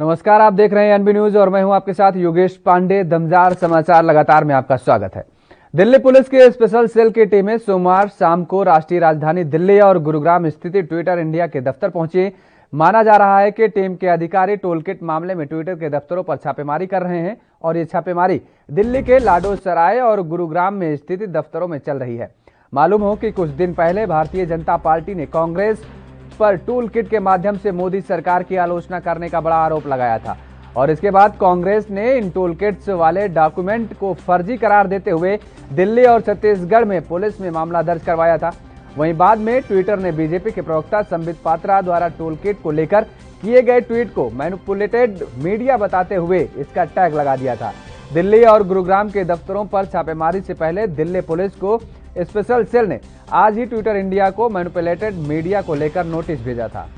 नमस्कार, आप देख रहे हैं एनबी न्यूज और मैं हूं आपके साथ योगेश पांडे। दमदार समाचार लगातार में आपका स्वागत है। दिल्ली पुलिस के स्पेशल सेल की टीमें सोमवार शाम को राष्ट्रीय राजधानी दिल्ली और गुरुग्राम स्थित ट्विटर इंडिया के दफ्तर पहुंची। माना जा रहा है कि टीम के अधिकारी टोलकिट मामले में ट्विटर के दफ्तरों पर छापेमारी कर रहे हैं और ये छापेमारी दिल्ली के लाडो सराय और गुरुग्राम में स्थित दफ्तरों में चल रही है। मालूम हो कि कुछ दिन पहले भारतीय जनता पार्टी ने कांग्रेस पर टूल किट के माध्यम से मोदी सरकार की आलोचना करने का बड़ा आरोप लगाया था और इसके बाद कांग्रेस ने इन टूल किट्स वाले डॉक्यूमेंट को फर्जी करार देते हुए दिल्ली और छत्तीसगढ़ में पुलिस में मामला दर्ज करवाया था। वहीं बाद में ट्विटर ने बीजेपी के प्रवक्ता संबित पात्रा द्वारा टूल किट को लेकर किए गए ट्वीट को मैनिपुलेटेड मीडिया बताते हुए इसका टैग लगा दिया था। दिल्ली और गुरुग्राम के दफ्तरों पर छापेमारी से पहले दिल्ली पुलिस को स्पेशल सेल ने आज ही ट्विटर इंडिया को मैनिपुलेटेड मीडिया को लेकर नोटिस भेजा था।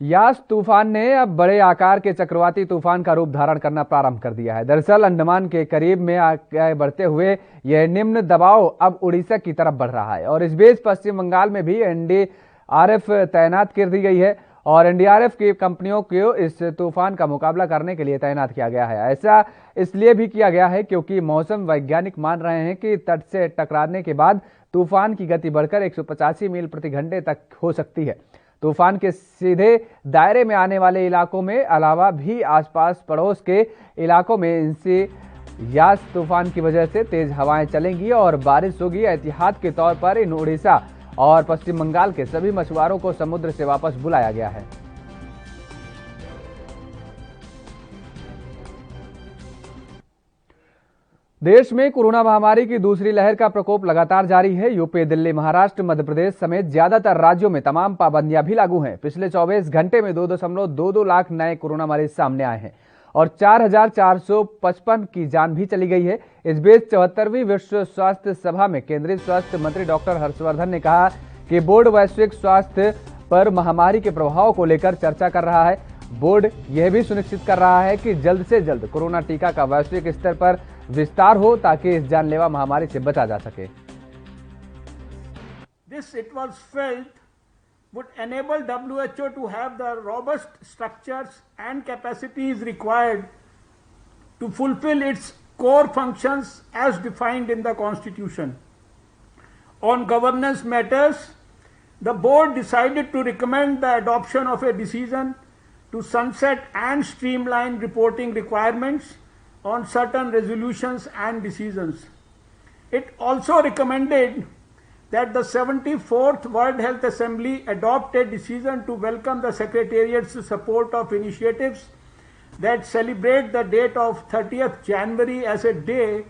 यास तूफान ने अब बड़े आकार के चक्रवाती तूफान का रूप धारण करना प्रारंभ कर दिया है। दरअसल अंडमान के करीब में आगे बढ़ते हुए यह निम्न दबाव अब उड़ीसा की तरफ बढ़ रहा है और इस बीच पश्चिम बंगाल में भी एनडीआरएफ तैनात कर दी गई है और एनडीआरएफ की कंपनियों को इस तूफान का मुकाबला करने के लिए तैनात किया गया है। ऐसा इसलिए भी किया गया है क्योंकि मौसम वैज्ञानिक मान रहे हैं कि तट से टकराने के बाद तूफान की गति बढ़कर 185 मील प्रति घंटे तक हो सकती है। तूफान के सीधे दायरे में आने वाले इलाकों में अलावा भी आसपास पड़ोस के इलाकों में इनसे यास तूफान की वजह से तेज हवाएं चलेंगी और बारिश होगी। एहतियात के तौर पर इन उड़ीसा और पश्चिम बंगाल के सभी मछुआरों को समुद्र से वापस बुलाया गया है। देश में कोरोना महामारी की दूसरी लहर का प्रकोप लगातार जारी है। यूपी, दिल्ली, महाराष्ट्र, मध्य प्रदेश समेत ज्यादातर राज्यों में तमाम पाबंदियां भी लागू हैं। पिछले 24 घंटे में 2.22 लाख नए कोरोना मरीज सामने आए हैं और 4,455 की जान भी चली गई है। इस बीच 74वीं विश्व स्वास्थ्य सभा में केंद्रीय स्वास्थ्य मंत्री डॉक्टर हर्षवर्धन ने कहा कि बोर्ड वैश्विक स्वास्थ्य पर महामारी के प्रभाव को लेकर चर्चा कर रहा है। बोर्ड यह भी सुनिश्चित कर रहा है कि जल्द से जल्द कोरोना टीका का वैश्विक स्तर पर विस्तार हो ताकि इस जानलेवा महामारी से बचा जा सके। This, it was felt, would enable WHO to have the robust structures and capacities required to fulfill its core functions as defined in the Constitution. On governance matters, the board decided to recommend the adoption of a decision to sunset and streamline reporting requirements on certain resolutions and decisions. It also recommended that the 74th World Health Assembly adopt a decision to welcome the Secretariat's support of initiatives that celebrate the date of 30th January as a day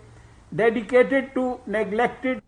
dedicated to neglected।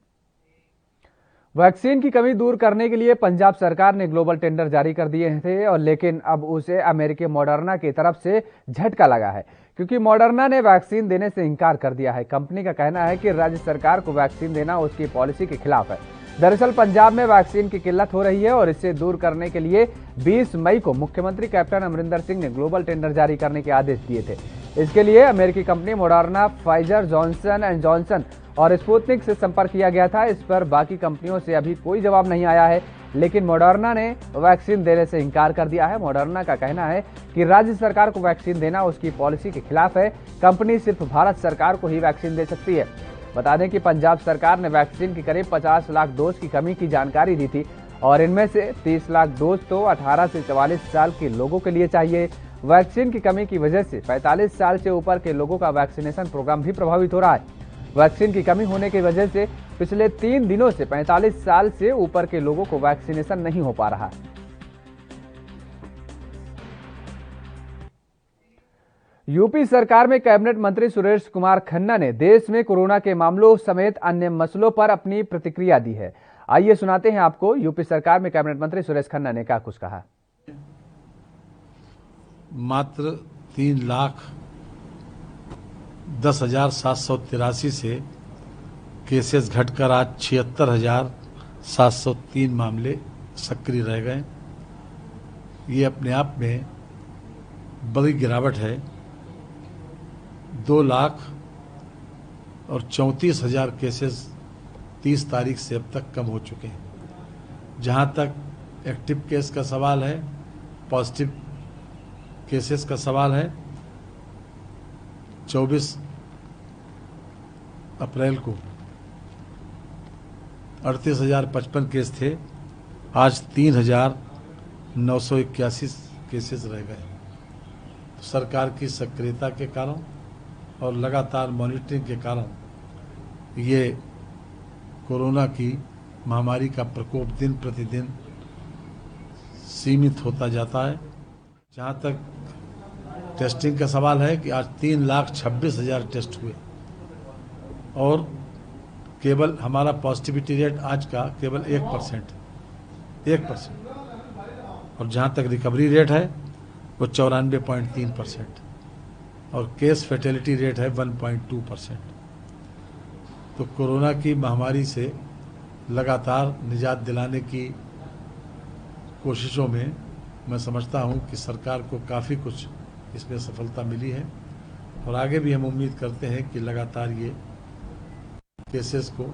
Vaccine की कमी दूर करने के लिए पंजाब सरकार ने global tender जारी कर दिए थे और लेकिन अब उसे अमेरिकी मॉडर्ना की तरफ से झटका लगा है क्योंकि मॉडर्ना ने वैक्सीन देने से इनकार कर दिया है। कंपनी का कहना है कि राज्य सरकार को वैक्सीन देना उसकी पॉलिसी के खिलाफ है। दरअसल पंजाब में वैक्सीन की किल्लत हो रही है और इसे दूर करने के लिए 20 मई को मुख्यमंत्री कैप्टन अमरिंदर सिंह ने ग्लोबल टेंडर जारी करने के आदेश दिए थे। इसके लिए अमेरिकी company Moderna, Pfizer, Johnson and Johnson और स्पुतनिक से संपर्क किया गया था। इस पर बाकी कंपनियों से अभी कोई जवाब नहीं आया है, लेकिन मॉडर्ना ने वैक्सीन देने से इनकार कर दिया है। मॉडर्ना का कहना है कि राज्य सरकार को वैक्सीन देना उसकी पॉलिसी के खिलाफ है। कंपनी सिर्फ भारत सरकार को ही वैक्सीन दे सकती है। बता दें कि पंजाब सरकार ने वैक्सीन की करीब 50 लाख डोज की कमी की जानकारी दी थी और इनमें से 30 लाख डोज तो 18 से 44 साल के लोगों के लिए चाहिए। वैक्सीन की कमी की वजह से 45 साल से ऊपर के लोगों का वैक्सीनेशन प्रोग्राम भी प्रभावित हो रहा है। वैक्सीन की कमी होने की वजह से पिछले 3 दिनों से 45 साल से ऊपर के लोगों को वैक्सीनेशन नहीं हो पा रहा। यूपी सरकार में कैबिनेट मंत्री सुरेश कुमार खन्ना ने देश में कोरोना के मामलों समेत अन्य मसलों पर अपनी प्रतिक्रिया दी है। आइए सुनाते हैं आपको यूपी सरकार में कैबिनेट मंत्री सुरेश खन्ना ने क्या कुछ कहा। मात्र 3,10,783 से केसेस घटकर आज 76,703 मामले सक्रिय रह गए। ये अपने आप में बड़ी गिरावट है। 2,34,000 केसेस 30 तारीख से अब तक कम हो चुके हैं। जहां तक एक्टिव केस का सवाल है, पॉजिटिव केसेस का सवाल है, 24 अप्रैल को 38,055 केस थे, आज 3,981 केसेस रह गए। तो सरकार की सक्रियता के कारण और लगातार मॉनिटरिंग के कारण ये कोरोना की महामारी का प्रकोप दिन प्रतिदिन सीमित होता जाता है। जहाँ तक टेस्टिंग का सवाल है कि आज 3,26,000 टेस्ट हुए और केवल हमारा पॉजिटिविटी रेट आज का केवल 1%। और जहाँ तक रिकवरी रेट है वो 94.3% और केस फैटेलिटी रेट है 1.2%। तो कोरोना की महामारी से लगातार निजात दिलाने की कोशिशों में मैं समझता हूं कि सरकार को काफ़ी कुछ इसमें सफलता मिली है और आगे भी हम उम्मीद करते हैं कि लगातार ये केसेस को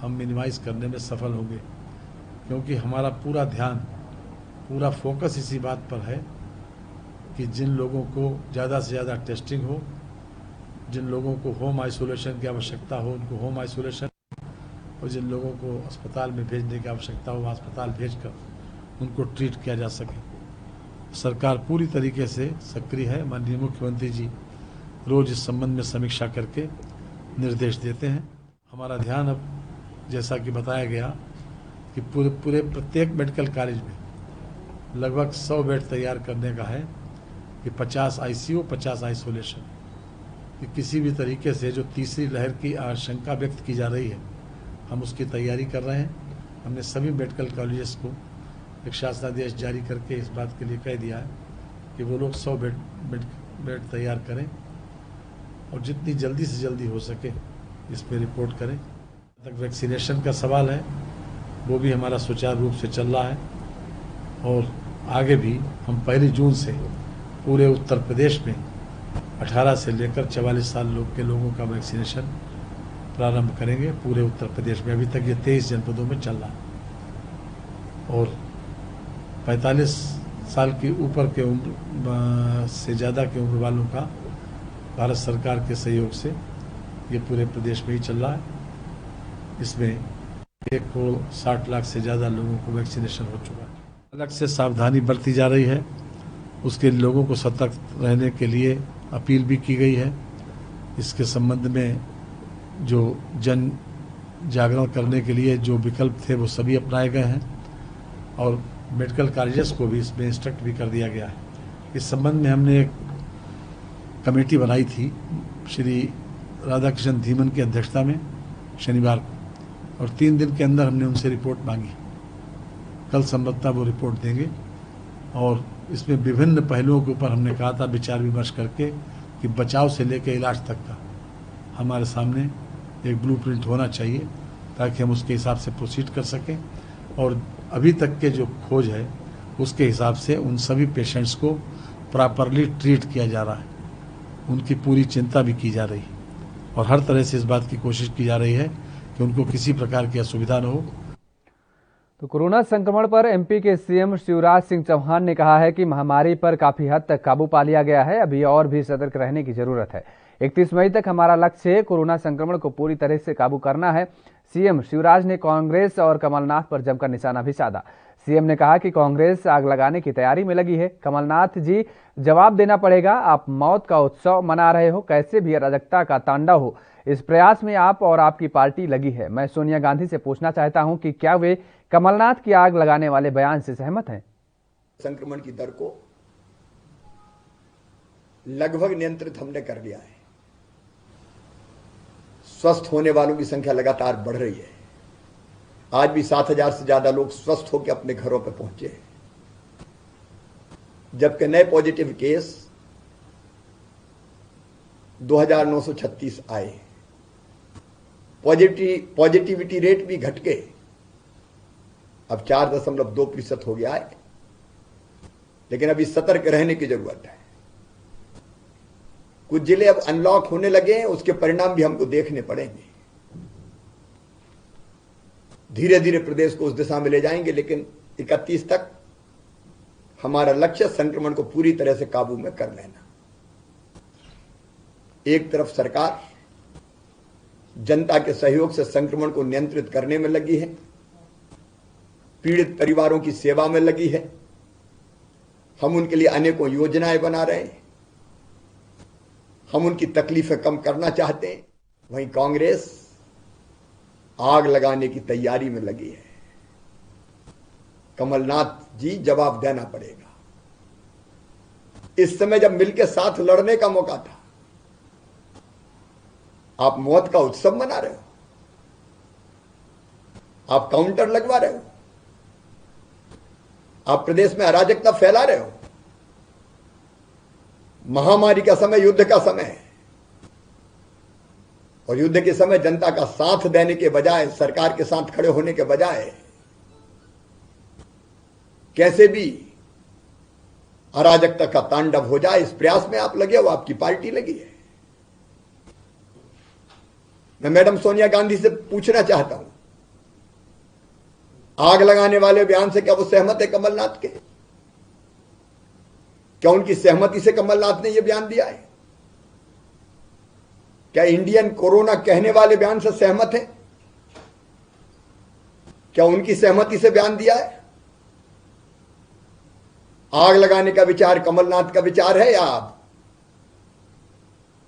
हम मिनिमाइज करने में सफल होंगे, क्योंकि हमारा पूरा ध्यान, पूरा फोकस इसी बात पर है कि जिन लोगों को ज़्यादा से ज़्यादा टेस्टिंग हो, जिन लोगों को होम आइसोलेशन की आवश्यकता हो उनको होम आइसोलेशन, और जिन लोगों को अस्पताल में भेजने की आवश्यकता हो वहाँ अस्पताल भेजकर उनको ट्रीट किया जा सके। सरकार पूरी तरीके से सक्रिय है। माननीय मुख्यमंत्री जी रोज इस संबंध में समीक्षा करके निर्देश देते हैं। हमारा ध्यान अब, जैसा कि बताया गया, कि पूरे प्रत्येक मेडिकल कॉलेज में लगभग 100 बेड तैयार करने का है, कि 50 आईसीयू, 50 आइसोलेशन, कि किसी भी तरीके से जो तीसरी लहर की आशंका व्यक्त की जा रही है हम उसकी तैयारी कर रहे हैं। हमने सभी मेडिकल कॉलेजेस को एक शासनादेश जारी करके इस बात के लिए कह दिया है कि वो लोग 100 बेड तैयार करें और जितनी जल्दी से जल्दी हो सके इस पर रिपोर्ट करें। तक वैक्सीनेशन का सवाल है वो भी हमारा सुचारू रूप से चल रहा है और आगे भी हम 1 जून से पूरे उत्तर प्रदेश में 18 से लेकर 44 साल के लोगों का वैक्सीनेशन प्रारंभ करेंगे पूरे उत्तर प्रदेश में। अभी तक ये 23 जनपदों में चल रहा है और 45 साल के ऊपर के उम्र से ज़्यादा की उम्र वालों का भारत सरकार के सहयोग से ये पूरे प्रदेश में ही चल रहा है। इसमें 1,60 लाख से ज़्यादा लोगों को वैक्सीनेशन हो चुका है। अलग से सावधानी बरती जा रही है, उसके लोगों को सतर्क रहने के लिए अपील भी की गई है। इसके संबंध में जो जन जागरण करने के लिए जो विकल्प थे वो सभी अपनाए गए हैं और मेडिकल कॉलेजेस को भी इसमें इंस्ट्रक्ट भी कर दिया गया है। इस संबंध में हमने एक कमेटी बनाई थी श्री राधाकृष्ण धीमन की अध्यक्षता में शनिवार को, और 3 दिन के अंदर हमने उनसे रिपोर्ट मांगी। कल संभवतः वो रिपोर्ट देंगे और इसमें विभिन्न पहलुओं के ऊपर हमने कहा था विचार विमर्श करके कि बचाव से लेकर इलाज तक का हमारे सामने एक ब्लूप्रिंट होना चाहिए ताकि हम उसके हिसाब से प्रोसीड कर सकें। और अभी तक के जो खोज है उसके हिसाब से उन सभी पेशेंट्स को प्रॉपरली ट्रीट किया जा रहा है, उनकी पूरी चिंता भी की जा रही है और हर तरह से इस बात की कोशिश की जा रही है कि उनको किसी प्रकार की असुविधा न हो। तो कोरोना संक्रमण पर एमपी के सीएम शिवराज सिंह चौहान ने कहा है कि महामारी पर काफी हद तक काबू पा लिया गया है, अभी और भी सतर्क रहने की जरूरत है। 31 मई तक हमारा लक्ष्य है कोरोना संक्रमण को पूरी तरह से काबू करना है। सीएम शिवराज ने कांग्रेस और कमलनाथ पर जमकर निशाना भी साधा। सीएम ने कहा कि कांग्रेस आग लगाने की तैयारी में लगी है। कमलनाथ जी, जवाब देना पड़ेगा, आप मौत का उत्सव मना रहे हो, कैसे भी अराजकता का तांडव हो, इस प्रयास में आप और आपकी पार्टी लगी है। मैं सोनिया गांधी से पूछना चाहता हूं कि क्या वे कमलनाथ की आग लगाने वाले बयान से सहमत हैं? संक्रमण की दर को लगभग नियंत्रित हमने कर लिया है। स्वस्थ होने वालों की संख्या लगातार बढ़ रही है। आज भी 7,000 से ज्यादा लोग स्वस्थ होकर अपने घरों पर पहुंचे हैं, जबकि नए पॉजिटिव केस 2,936 आए। पॉजिटिविटी रेट भी घट के अब 4.2% हो गया है, लेकिन अभी सतर्क रहने की जरूरत है। कुछ जिले अब अनलॉक होने लगे हैं, उसके परिणाम भी हमको देखने पड़ेंगे। धीरे धीरे प्रदेश को उस दिशा में ले जाएंगे, लेकिन 31 तक हमारा लक्ष्य संक्रमण को पूरी तरह से काबू में कर लेना। एक तरफ सरकार जनता के सहयोग से संक्रमण को नियंत्रित करने में लगी है, पीड़ित परिवारों की सेवा में लगी है, हम उनके लिए अनेकों योजनाएं बना रहे हैं, हम उनकी तकलीफें कम करना चाहते हैं। वहीं कांग्रेस आग लगाने की तैयारी में लगी है। कमलनाथ जी, जवाब देना पड़ेगा। इस समय जब मिलकर साथ लड़ने का मौका था, आप मौत का उत्सव मना रहे हो, आप काउंटर लगवा रहे हो, आप प्रदेश में अराजकता फैला रहे हो। महामारी का समय युद्ध का समय है, और युद्ध के समय जनता का साथ देने के बजाय, सरकार के साथ खड़े होने के बजाय कैसे भी अराजकता का तांडव हो जाए, इस प्रयास में आप लगे हो, आपकी पार्टी लगी है। मैं मैडम सोनिया गांधी से पूछना चाहता हूं, आग लगाने वाले बयान से क्या वो सहमत है कमलनाथ के? क्या उनकी सहमति से कमलनाथ ने यह बयान दिया है? क्या इंडियन कोरोना कहने वाले बयान से सहमत है? क्या उनकी सहमति से बयान दिया है? आग लगाने का विचार कमलनाथ का विचार है या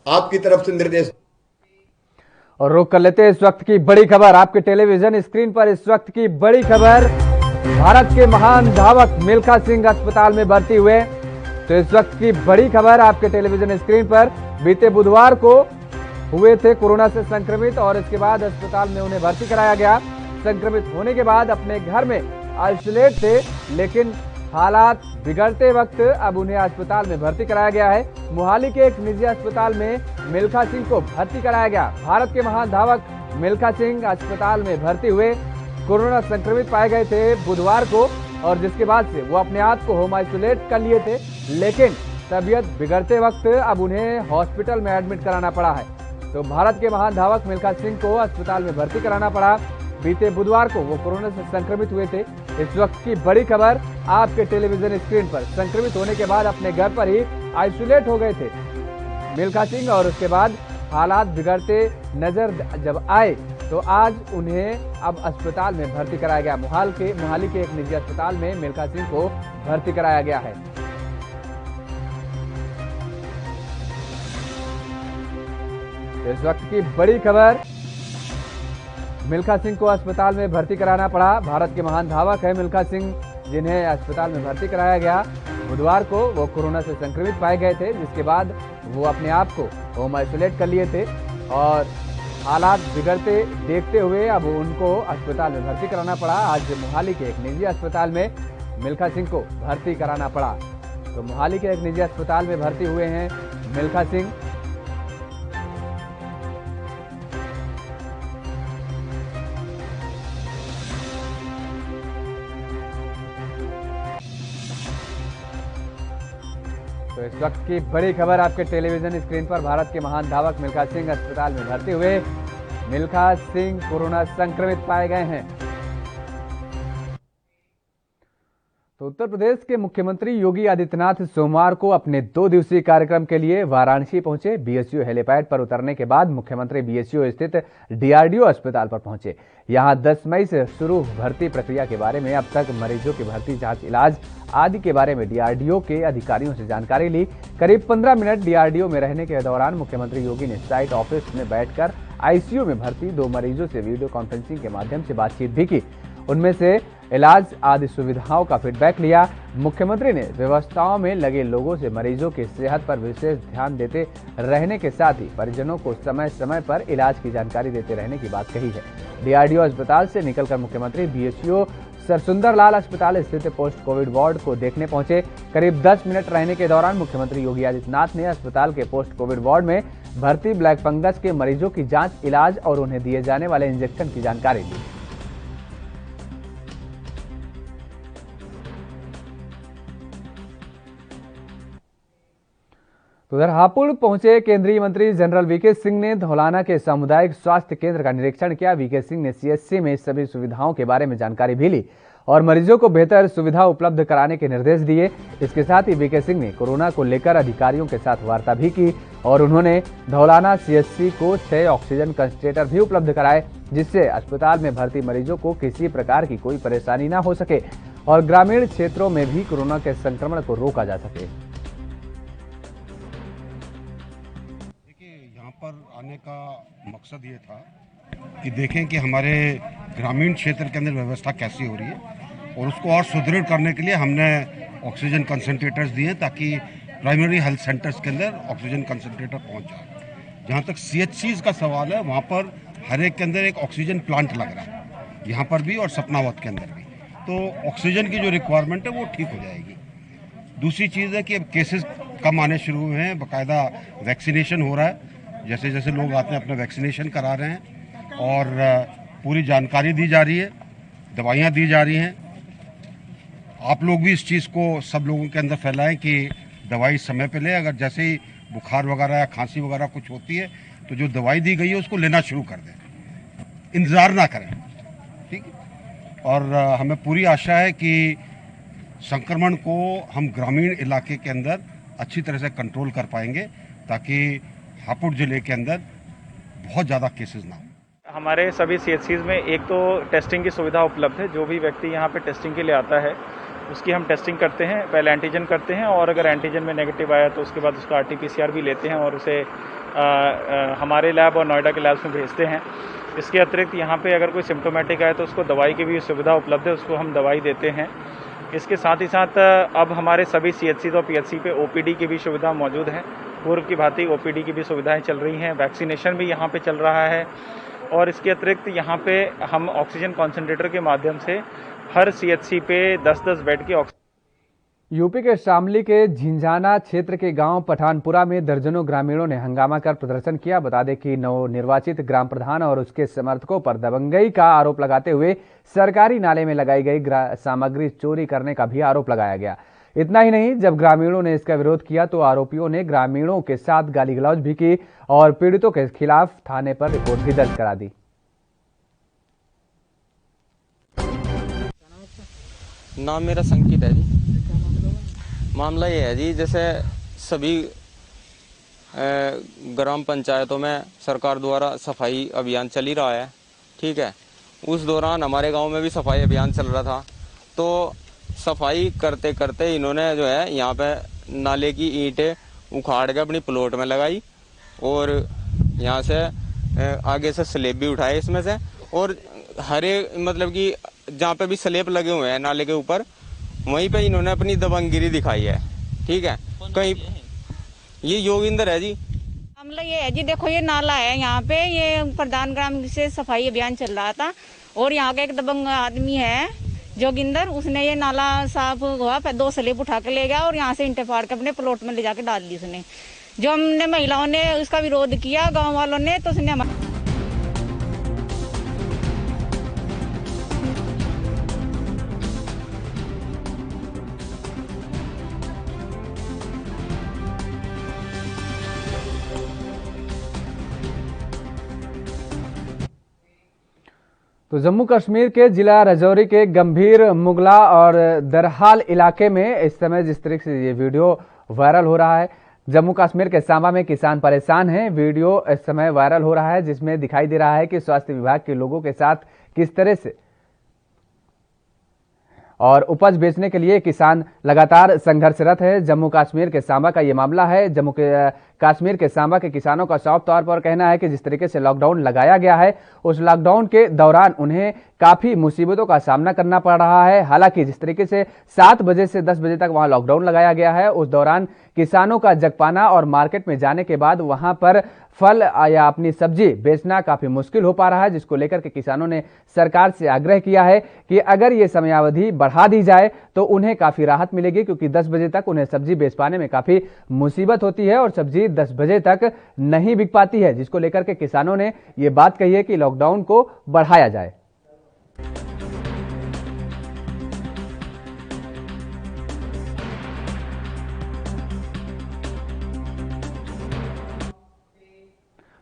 आपकी तरफ से निर्देश? और रुक कर लेते हैं इस वक्त की बड़ी खबर। आपके टेलीविजन स्क्रीन पर इस वक्त की बड़ी खबर, भारत के महान धावक मिल्खा सिंह अस्पताल में भर्ती हुए। तो इस वक्त की बड़ी खबर आपके टेलीविजन स्क्रीन पर, बीते बुधवार को हुए थे कोरोना से संक्रमित और इसके बाद अस्पताल में उन्हें भर्ती कराया गया। संक्रमित होने के बाद अपने घर में आइसोलेट थे, लेकिन हालात बिगड़ते वक्त अब उन्हें अस्पताल में भर्ती कराया गया है। मोहाली के एक निजी अस्पताल में मिल्खा सिंह को भर्ती कराया गया। भारत के महान धावक मिल्खा सिंह अस्पताल में भर्ती हुए, कोरोना संक्रमित पाए गए थे बुधवार को, और जिसके बाद से वो अपने आप को होम आइसोलेट कर लिए थे, लेकिन तबीयत बिगड़ते वक्त अब उन्हें हॉस्पिटल में एडमिट कराना पड़ा है। तो भारत के महान धावक मिल्खा सिंह को अस्पताल में भर्ती कराना पड़ा। बीते बुधवार को वो कोरोना से संक्रमित हुए थे। इस वक्त की बड़ी खबर आपके टेलीविजन स्क्रीन पर, संक्रमित होने के बाद अपने घर पर ही आइसोलेट हो गए थे मिल्खा सिंह, और उसके बाद हालात बिगड़ते नजर जब आए तो आज उन्हें अब अस्पताल में भर्ती कराया गया। मोहाली के एक निजी अस्पताल में मिल्खा सिंह को भर्ती कराया गया है। इस वक्त की बड़ी खबर, मिल्खा सिंह को अस्पताल में भर्ती कराना पड़ा। भारत के महान धावक है मिल्खा सिंह, जिन्हें अस्पताल में भर्ती कराया गया। बुधवार को वो कोरोना से संक्रमित पाए गए थे, जिसके बाद वो अपने आप को होम आइसोलेट कर लिए थे, और हालात बिगड़ते देखते हुए अब उनको अस्पताल में भर्ती कराना पड़ा। आज मोहाली के एक निजी अस्पताल में मिल्खा सिंह को भर्ती कराना पड़ा। तो मोहाली के एक निजी अस्पताल में भर्ती हुए हैं मिल्खा सिंह। तो इस वक्त की बड़ी खबर आपके टेलीविजन स्क्रीन पर, भारत के महान धावक मिल्खा सिंह अस्पताल में भर्ती हुए। मिल्खा सिंह कोरोना संक्रमित पाए गए हैं। तो उत्तर प्रदेश के मुख्यमंत्री योगी आदित्यनाथ सोमवार को अपने 2 दिवसीय कार्यक्रम के लिए वाराणसी पहुंचे। बीएचयू हेलीपैड पर उतरने के बाद मुख्यमंत्री बीएचयू स्थित डीआरडीओ अस्पताल पर पहुंचे। यहां 10 मई से शुरू भर्ती प्रक्रिया के बारे में, अब तक मरीजों की भर्ती, जांच, इलाज आदि के बारे में डीआरडीओ के अधिकारियों से जानकारी ली। करीब 15 मिनट डीआरडीओ में रहने के दौरान मुख्यमंत्री योगी ने साइट ऑफिस में बैठकर आईसीयू में भर्ती 2 मरीजों से वीडियो कॉन्फ्रेंसिंग के माध्यम से बातचीत भी की। उनमें से इलाज आदि सुविधाओं का फीडबैक लिया। मुख्यमंत्री ने व्यवस्थाओं में लगे लोगों से मरीजों की सेहत पर विशेष ध्यान देते रहने के साथ ही परिजनों को समय समय पर इलाज की जानकारी देते रहने की बात कही है। डीआरडीओ अस्पताल से निकलकर मुख्यमंत्री बीएचयू सरसुंदरलाल अस्पताल स्थित पोस्ट कोविड वार्ड को देखने पहुंचे। करीब 10 मिनट रहने के दौरान मुख्यमंत्री योगी आदित्यनाथ ने अस्पताल के पोस्ट कोविड वार्ड में भर्ती ब्लैक फंगस के मरीजों की जांच, इलाज और उन्हें दिए जाने वाले इंजेक्शन की जानकारी ली। तो उधर हापुड़ पहुंचे केंद्रीय मंत्री जनरल वीके सिंह ने धौलाना के सामुदायिक स्वास्थ्य केंद्र का निरीक्षण किया। वीके सिंह ने सीएचसी में सभी सुविधाओं के बारे में जानकारी भी ली और मरीजों को बेहतर सुविधा उपलब्ध कराने के निर्देश दिए। इसके साथ ही वीके सिंह ने कोरोना को लेकर अधिकारियों के साथ वार्ता भी की और उन्होंने धौलाना सीएचसी को 6 ऑक्सीजन कंसंट्रेटर भी उपलब्ध कराए, जिससे अस्पताल में भर्ती मरीजों को किसी प्रकार की कोई परेशानी न हो सके और ग्रामीण क्षेत्रों में भी कोरोना के संक्रमण को रोका जा सके। यहाँ पर आने का मकसद ये था कि देखें कि हमारे ग्रामीण क्षेत्र के अंदर व्यवस्था कैसी हो रही है और उसको और सुदृढ़ करने के लिए हमने ऑक्सीजन कंसंट्रेटर्स दिए ताकि प्राइमरी हेल्थ सेंटर्स के अंदर ऑक्सीजन कंसंट्रेटर पहुंच जाए। जहाँ तक सीएचसीज का सवाल है, वहाँ पर हर एक के अंदर एक ऑक्सीजन प्लांट लग रहा है, यहाँ पर भी और सपनावत के अंदर भी, तो ऑक्सीजन की जो रिक्वायरमेंट है वो ठीक हो जाएगी। दूसरी चीज़ है कि अब केसेस कम आने शुरू हुए हैं, बाकायदा वैक्सीनेशन हो रहा है, जैसे जैसे लोग आते हैं अपना वैक्सीनेशन करा रहे हैं और पूरी जानकारी दी जा रही है, दवाइयाँ दी जा रही हैं। आप लोग भी इस चीज़ को सब लोगों के अंदर फैलाएं कि दवाई समय पे लें। अगर जैसे ही बुखार वगैरह या खांसी वगैरह कुछ होती है तो जो दवाई दी गई है उसको लेना शुरू कर दें, इंतज़ार ना करें, ठीक है। और हमें पूरी आशा है कि संक्रमण को हम ग्रामीण इलाके के अंदर अच्छी तरह से कंट्रोल कर पाएंगे ताकि हापुड़ जिले के अंदर बहुत ज़्यादा केसेस ना हो। हमारे सभी सीएचसीज में एक तो टेस्टिंग की सुविधा उपलब्ध है। जो भी व्यक्ति यहाँ पे टेस्टिंग के लिए आता है उसकी हम टेस्टिंग करते हैं, पहले एंटीजन करते हैं और अगर एंटीजन में नेगेटिव आया तो उसके बाद उसका आरटीपीसीआर भी लेते हैं और उसे हमारे लैब और नोएडा के लैब्स में भेजते हैं। इसके अतिरिक्त यहाँ पे अगर कोई सिम्टोमेटिक आए तो उसको दवाई की भी सुविधा उपलब्ध है, उसको हम दवाई देते हैं। इसके साथ ही साथ अब हमारे सभी सीएचसी और पीएचसी पे ओपीडी की भी सुविधा मौजूद है। पूर्व की भांति ओपीडी की भी सुविधाएं चल रही हैं, वैक्सीनेशन भी यहाँ पे चल रहा है और इसके अतिरिक्त यहाँ पे हम ऑक्सीजन कॉन्सेंट्रेटर के माध्यम से हर सीएचसी पे 10-10 बेड के यूपी के शामली के झिंझाना क्षेत्र के गांव पठानपुरा में दर्जनों ग्रामीणों ने हंगामा कर प्रदर्शन किया। बता दें कि नवनिर्वाचित ग्राम प्रधान और उसके समर्थकों पर दबंगई का आरोप लगाते हुए सरकारी नाले में लगाई गई सामग्री चोरी करने का भी आरोप लगाया गया। इतना ही नहीं, जब ग्रामीणों ने इसका विरोध किया तो आरोपियों ने ग्रामीणों के साथ गाली गलौज भी की और पीड़ितों के खिलाफ थाने पर रिपोर्ट भी दर्ज करा दी। नाम मेरा संकित है जी। मामला ये है जी, जैसे सभी ग्राम पंचायतों में सरकार द्वारा सफाई अभियान चल ही रहा है, ठीक है। उस दौरान हमारे गांव में भी सफाई अभियान चल रहा था, तो सफाई करते करते इन्होंने जो है यहाँ पे नाले की ईंटें उखाड़ के अपनी प्लॉट में लगाई और यहाँ से आगे से स्लेब भी उठाए इसमें से, और हरे मतलब कि जहाँ पे भी स्लेब लगे हुए हैं नाले के ऊपर, वहीं पे इन्होंने अपनी दबंगगिरी दिखाई है, ठीक है। कहीं ये योगिंदर है जी। मामला ये है जी, देखो ये नाला है यहाँ पे, ये प्रधान ग्राम से सफाई अभियान चल रहा था और यहाँ का एक दबंग आदमी है जोगिंदर, उसने ये नाला साफ हुआ, 2 स्लेब उठा के ले गया और यहाँ से ईंटें फाड़ के अपने प्लॉट में ले जाके डाल दी उसने। जो हमने महिलाओं ने उसका विरोध किया, गाँव वालों ने, तो उसने तो जम्मू कश्मीर के जिला राजौरी के गंभीर मुगला और दरहाल इलाके में इस समय जिस तरीके से ये वीडियो वायरल हो रहा है, जम्मू कश्मीर के सांबा में किसान परेशान हैं। वीडियो इस समय वायरल हो रहा है जिसमें दिखाई दे रहा है कि स्वास्थ्य विभाग के लोगों के साथ किस तरह से और उपज बेचने के लिए किसान लगातार संघर्षरत है। जम्मू कश्मीर के सांबा का ये मामला है। जम्मू कश्मीर के सांबा के किसानों का साफ तौर पर कहना है कि जिस तरीके से लॉकडाउन लगाया गया है, उस लॉकडाउन के दौरान उन्हें काफी मुसीबतों का सामना करना पड़ रहा है। हालांकि जिस तरीके से 7 बजे से 10 बजे तक वहां लॉकडाउन लगाया गया है, उस दौरान किसानों का जग पाना और मार्केट में जाने के बाद वहां पर फल या अपनी सब्जी बेचना काफी मुश्किल हो पा रहा है, जिसको लेकर के किसानों ने सरकार से आग्रह किया है कि अगर ये समयावधि बढ़ा दी जाए तो उन्हें काफी राहत मिलेगी, क्योंकि 10 बजे तक उन्हें सब्जी बेच पाने में काफी मुसीबत होती है और सब्जी 10 बजे तक नहीं बिक पाती है, जिसको लेकर के किसानों ने ये बात कही है कि लॉकडाउन को बढ़ाया जाए।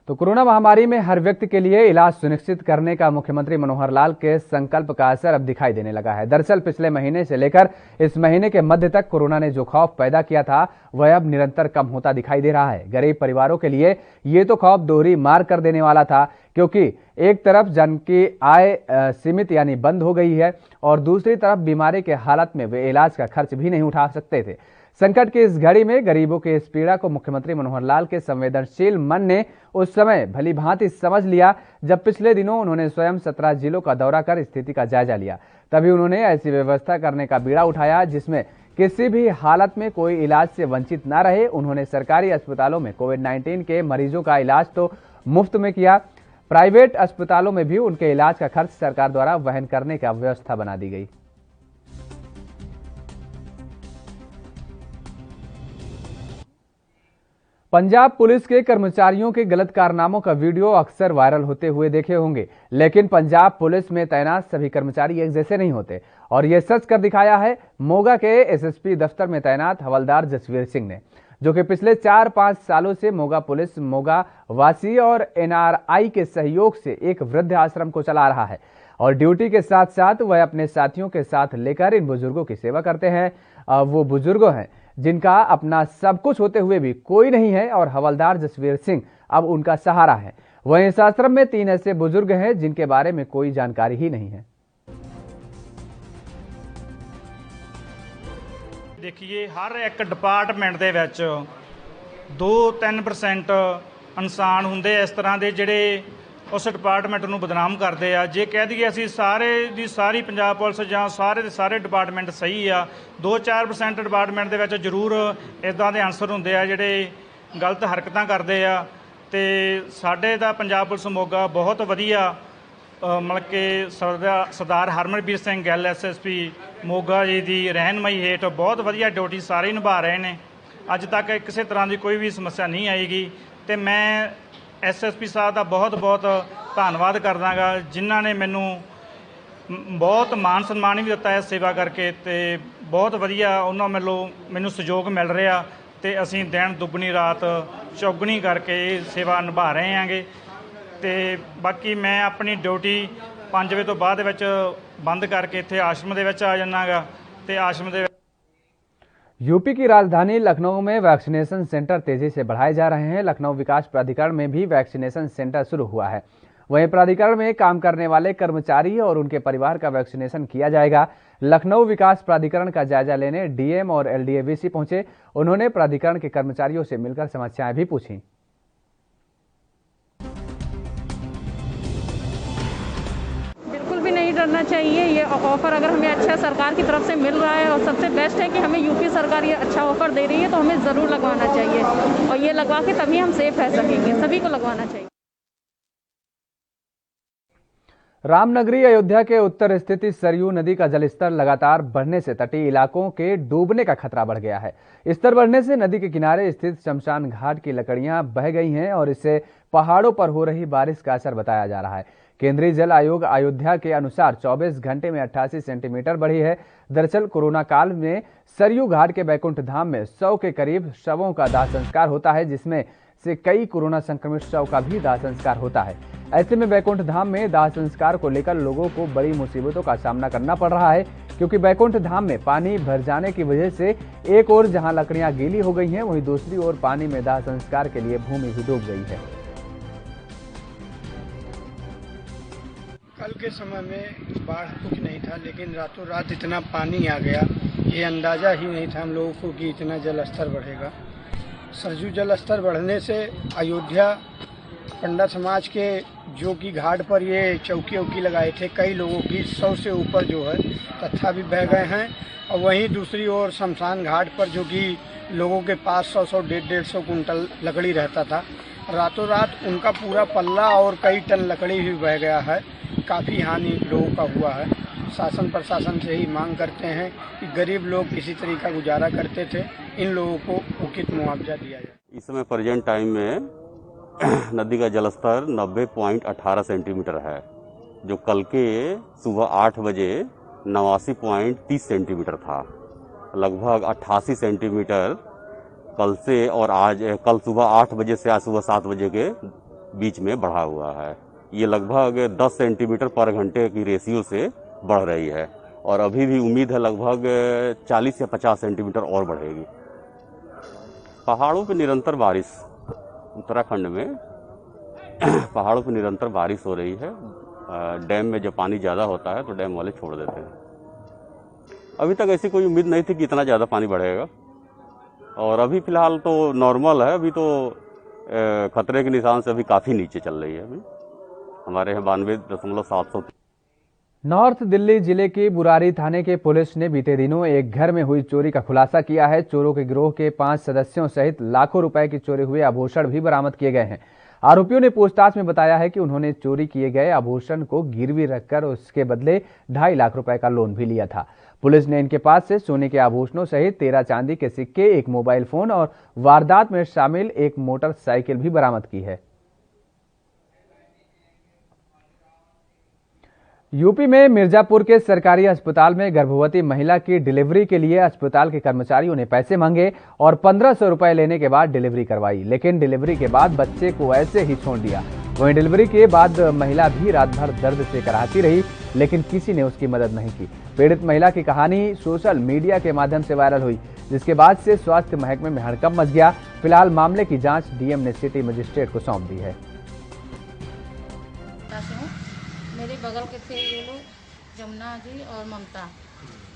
तो कोरोना महामारी में हर व्यक्ति के लिए इलाज सुनिश्चित करने का मुख्यमंत्री मनोहर लाल के संकल्प का असर अब दिखाई देने लगा है। दरअसल पिछले महीने से लेकर इस महीने के मध्य तक कोरोना ने जो खौफ पैदा किया था वह अब निरंतर कम होता दिखाई दे रहा है। गरीब परिवारों के लिए ये तो खौफ दोहरी मार कर देने वाला था, क्योंकि एक तरफ जन की आय सीमित यानी बंद हो गई है और दूसरी तरफ बीमारी के हालत में वे इलाज का खर्च भी नहीं उठा सकते थे। संकट की इस घड़ी में गरीबों की इस पीड़ा को मुख्यमंत्री मनोहर लाल के संवेदनशील मन ने उस समय भली भांति समझ लिया जब पिछले दिनों उन्होंने स्वयं 17 जिलों का दौरा कर स्थिति का जायजा लिया। तभी उन्होंने ऐसी व्यवस्था करने का बीड़ा उठाया जिसमें किसी भी हालत में कोई इलाज से वंचित न रहे। उन्होंने सरकारी अस्पतालों में कोविड-19 के मरीजों का इलाज तो मुफ्त में किया, प्राइवेट अस्पतालों में भी उनके इलाज का खर्च सरकार द्वारा वहन करने की व्यवस्था बना दी गई। पंजाब पुलिस के कर्मचारियों के गलत कारनामों का वीडियो अक्सर वायरल होते हुए देखे होंगे, लेकिन पंजाब पुलिस में तैनात सभी कर्मचारी एक जैसे नहीं होते और ये सच कर दिखाया है मोगा के एसएसपी दफ्तर में तैनात हवलदार जसवीर सिंह ने, जो कि पिछले 4-5 सालों से मोगा पुलिस, मोगा वासी और एनआरआई के सहयोग से एक वृद्ध आश्रम को चला रहा है और ड्यूटी के साथ साथ वह अपने साथियों के साथ लेकर इन बुजुर्गों की सेवा करते हैं। वो बुजुर्ग हैं जिनका अपना सब कुछ होते हुए भी कोई नहीं है और हवलदार जसवीर सिंह अब उनका सहारा है। वहीं इस आश्रम में 3 ऐसे बुजुर्ग हैं जिनके बारे में कोई जानकारी ही नहीं है। देखिए, हर एक डिपार्टमेंट दे विच 2-3% इंसान हुंदे इस तरह दे जिहड़े उस डिपार्टमेंट नूं बदनाम करते हैं। जे कह दईए असीं सारे दी सारी पंजाब पुलिस जां सारे दे सारे डिपार्टमेंट सही आ, 2-4% डिपार्टमेंट दे विच जरूर इदां दे आंसर हुंदे आ जिहड़े गलत हरकतां करदे आ। ते साडे दा पंजाब पुलिस मोगा बहुत वधिया मतलब कि सरदार हरमनवीर सिंह ਗਿੱਲ एसएसपी मोगा जी की रहनमई हेठ बहुत वधिया ड्यूटी सारे निभा रहे हैं। अज तक किसी तरह की कोई भी समस्या नहीं आएगी। तो मैं एसएसपी साहब का बहुत बहुत धन्नवाद करदा गा जिन्हां ने मैनू बहुत मान सन्मान भी दिता है सेवा करके। तो बहुत वधिया उन्होंने मैनू सहयोग मिल रहा तो असीं दिन दुगनी रात चौगनी करके सेवा निभा रहे हैं। तो बाकी मैं अपनी ड्यूटी 5 वजे तो बाद बंद करके इत्थे आश्रम दे विच आ जाना गा। ते आश्रम दे यूपी की राजधानी लखनऊ में वैक्सीनेशन सेंटर तेजी से बढ़ाए जा रहे हैं। लखनऊ विकास प्राधिकरण में भी वैक्सीनेशन सेंटर शुरू हुआ है। वहीं प्राधिकरण में काम करने वाले कर्मचारी और उनके परिवार का वैक्सीनेशन किया जाएगा। लखनऊ विकास प्राधिकरण का जायजा लेने डीएम और एलडीएवीसी पहुंचे। उन्होंने प्राधिकरण के कर्मचारियों से मिलकर समस्याएं भी पूछी। भी नहीं डरना चाहिए। ये ऑफर अगर हमें अच्छा सरकार की तरफ से मिल रहा है और सबसे बेस्ट है कि हमें यूपी सरकार ये अच्छा ऑफर दे रही है तो हमें ज़रूर लगवाना चाहिए और ये लगवा के तभी हम सेफ रह सकेंगे। सभी को लगवाना चाहिए। रामनगरी अयोध्या के उत्तर स्थित सरयू नदी का जलस्तर लगातार बढ़ने से तटीय इलाकों के डूबने का खतरा बढ़ गया है। स्तर बढ़ने से नदी के किनारे स्थित शमशान घाट की लकड़ियां बह गई हैं और इससे पहाड़ों पर हो रही बारिश का असर बताया जा रहा है। केंद्रीय जल आयोग अयोध्या के अनुसार 24 घंटे में 88 सेंटीमीटर बढ़ी है। दरअसल कोरोना काल में सरयू घाट के बैकुंठ धाम में 100 के करीब शवों का दाह संस्कार होता है, जिसमें से कई कोरोना संक्रमित शव का भी दाह संस्कार होता है। ऐसे में बैकुंठ धाम में दाह संस्कार को लेकर लोगों को बड़ी मुसीबतों का सामना करना पड़ रहा है, क्योंकि बैकुंठ धाम में पानी भर जाने की वजह से एक ओर जहां लकड़ियां गीली हो गई हैं, वहीं दूसरी ओर पानी में दाह संस्कार के लिए भूमि भी डूब गई है। कल के समय में बाढ़ कुछ नहीं था, लेकिन रातों रात इतना पानी आ गया, ये अंदाज़ा ही नहीं था हम लोगों को कि इतना जल स्तर बढ़ेगा। सरयू जल स्तर बढ़ने से अयोध्या पंडा समाज के जो कि घाट पर ये चौकी लगाए थे, कई लोगों की 100 से ऊपर जो है तथा भी बह गए हैं। और वहीं दूसरी ओर शमशान घाट पर जो कि लोगों के पास 100 150 कुंटल लकड़ी रहता था, रातों रात उनका पूरा पल्ला और कई टन लकड़ी भी बह गया है। काफ़ी हानि लोगों का हुआ है। शासन प्रशासन से ही मांग करते हैं कि गरीब लोग किसी तरीका गुजारा करते थे, इन लोगों को उचित मुआवजा दिया जाए। इस समय प्रेजेंट टाइम में नदी का जलस्तर 90.18 सेंटीमीटर है, जो कल के सुबह 8 बजे 89.30 सेंटीमीटर था। लगभग 88 सेंटीमीटर कल से और आज, कल सुबह 8 बजे से आज सुबह 7 बजे के बीच में बढ़ा हुआ है। ये लगभग 10 सेंटीमीटर पर घंटे की रेशियो से बढ़ रही है और अभी भी उम्मीद है लगभग 40 या 50 सेंटीमीटर और बढ़ेगी। पहाड़ों पर निरंतर बारिश, उत्तराखंड में पहाड़ों पर निरंतर बारिश हो रही है। डैम में जब पानी ज़्यादा होता है तो डैम वाले छोड़ देते हैं। अभी तक ऐसी कोई उम्मीद नहीं थी कि इतना ज़्यादा पानी बढ़ेगा और अभी फ़िलहाल तो नॉर्मल है। अभी तो खतरे के निशान से अभी काफ़ी नीचे चल रही है। अभी हमारे यहाँ 92.700। नॉर्थ दिल्ली जिले की बुरारी थाने के पुलिस ने बीते दिनों एक घर में हुई चोरी का खुलासा किया है। चोरों के गिरोह के 5 सदस्यों सहित लाखों रुपए की चोरी हुए आभूषण भी बरामद किए गए हैं। आरोपियों ने पूछताछ में बताया है कि उन्होंने चोरी किए गए आभूषण को गिरवी रखकर उसके बदले 2.5 लाख रुपए का लोन भी लिया था। पुलिस ने इनके पास से सोने के आभूषणों सहित 13 चांदी के सिक्के, एक मोबाइल फोन और वारदात में शामिल एक मोटरसाइकिल भी बरामद की है। यूपी में मिर्जापुर के सरकारी अस्पताल में गर्भवती महिला की डिलीवरी के लिए अस्पताल के कर्मचारियों ने पैसे मांगे और 1500 रुपए लेने के बाद डिलीवरी करवाई, लेकिन डिलीवरी के बाद बच्चे को ऐसे ही छोड़ दिया। वहीं डिलीवरी के बाद महिला भी रात भर दर्द से कराहती रही, लेकिन किसी ने उसकी मदद नहीं की। पीड़ित महिला की कहानी सोशल मीडिया के माध्यम से वायरल हुई, जिसके बाद से स्वास्थ्य महकमे में हड़कंप मच गया। फिलहाल मामले की जांच डीएम ने सिटी मजिस्ट्रेट को सौंप दी है। मेरे बगल के थे ये लोग, जमुना जी और ममता,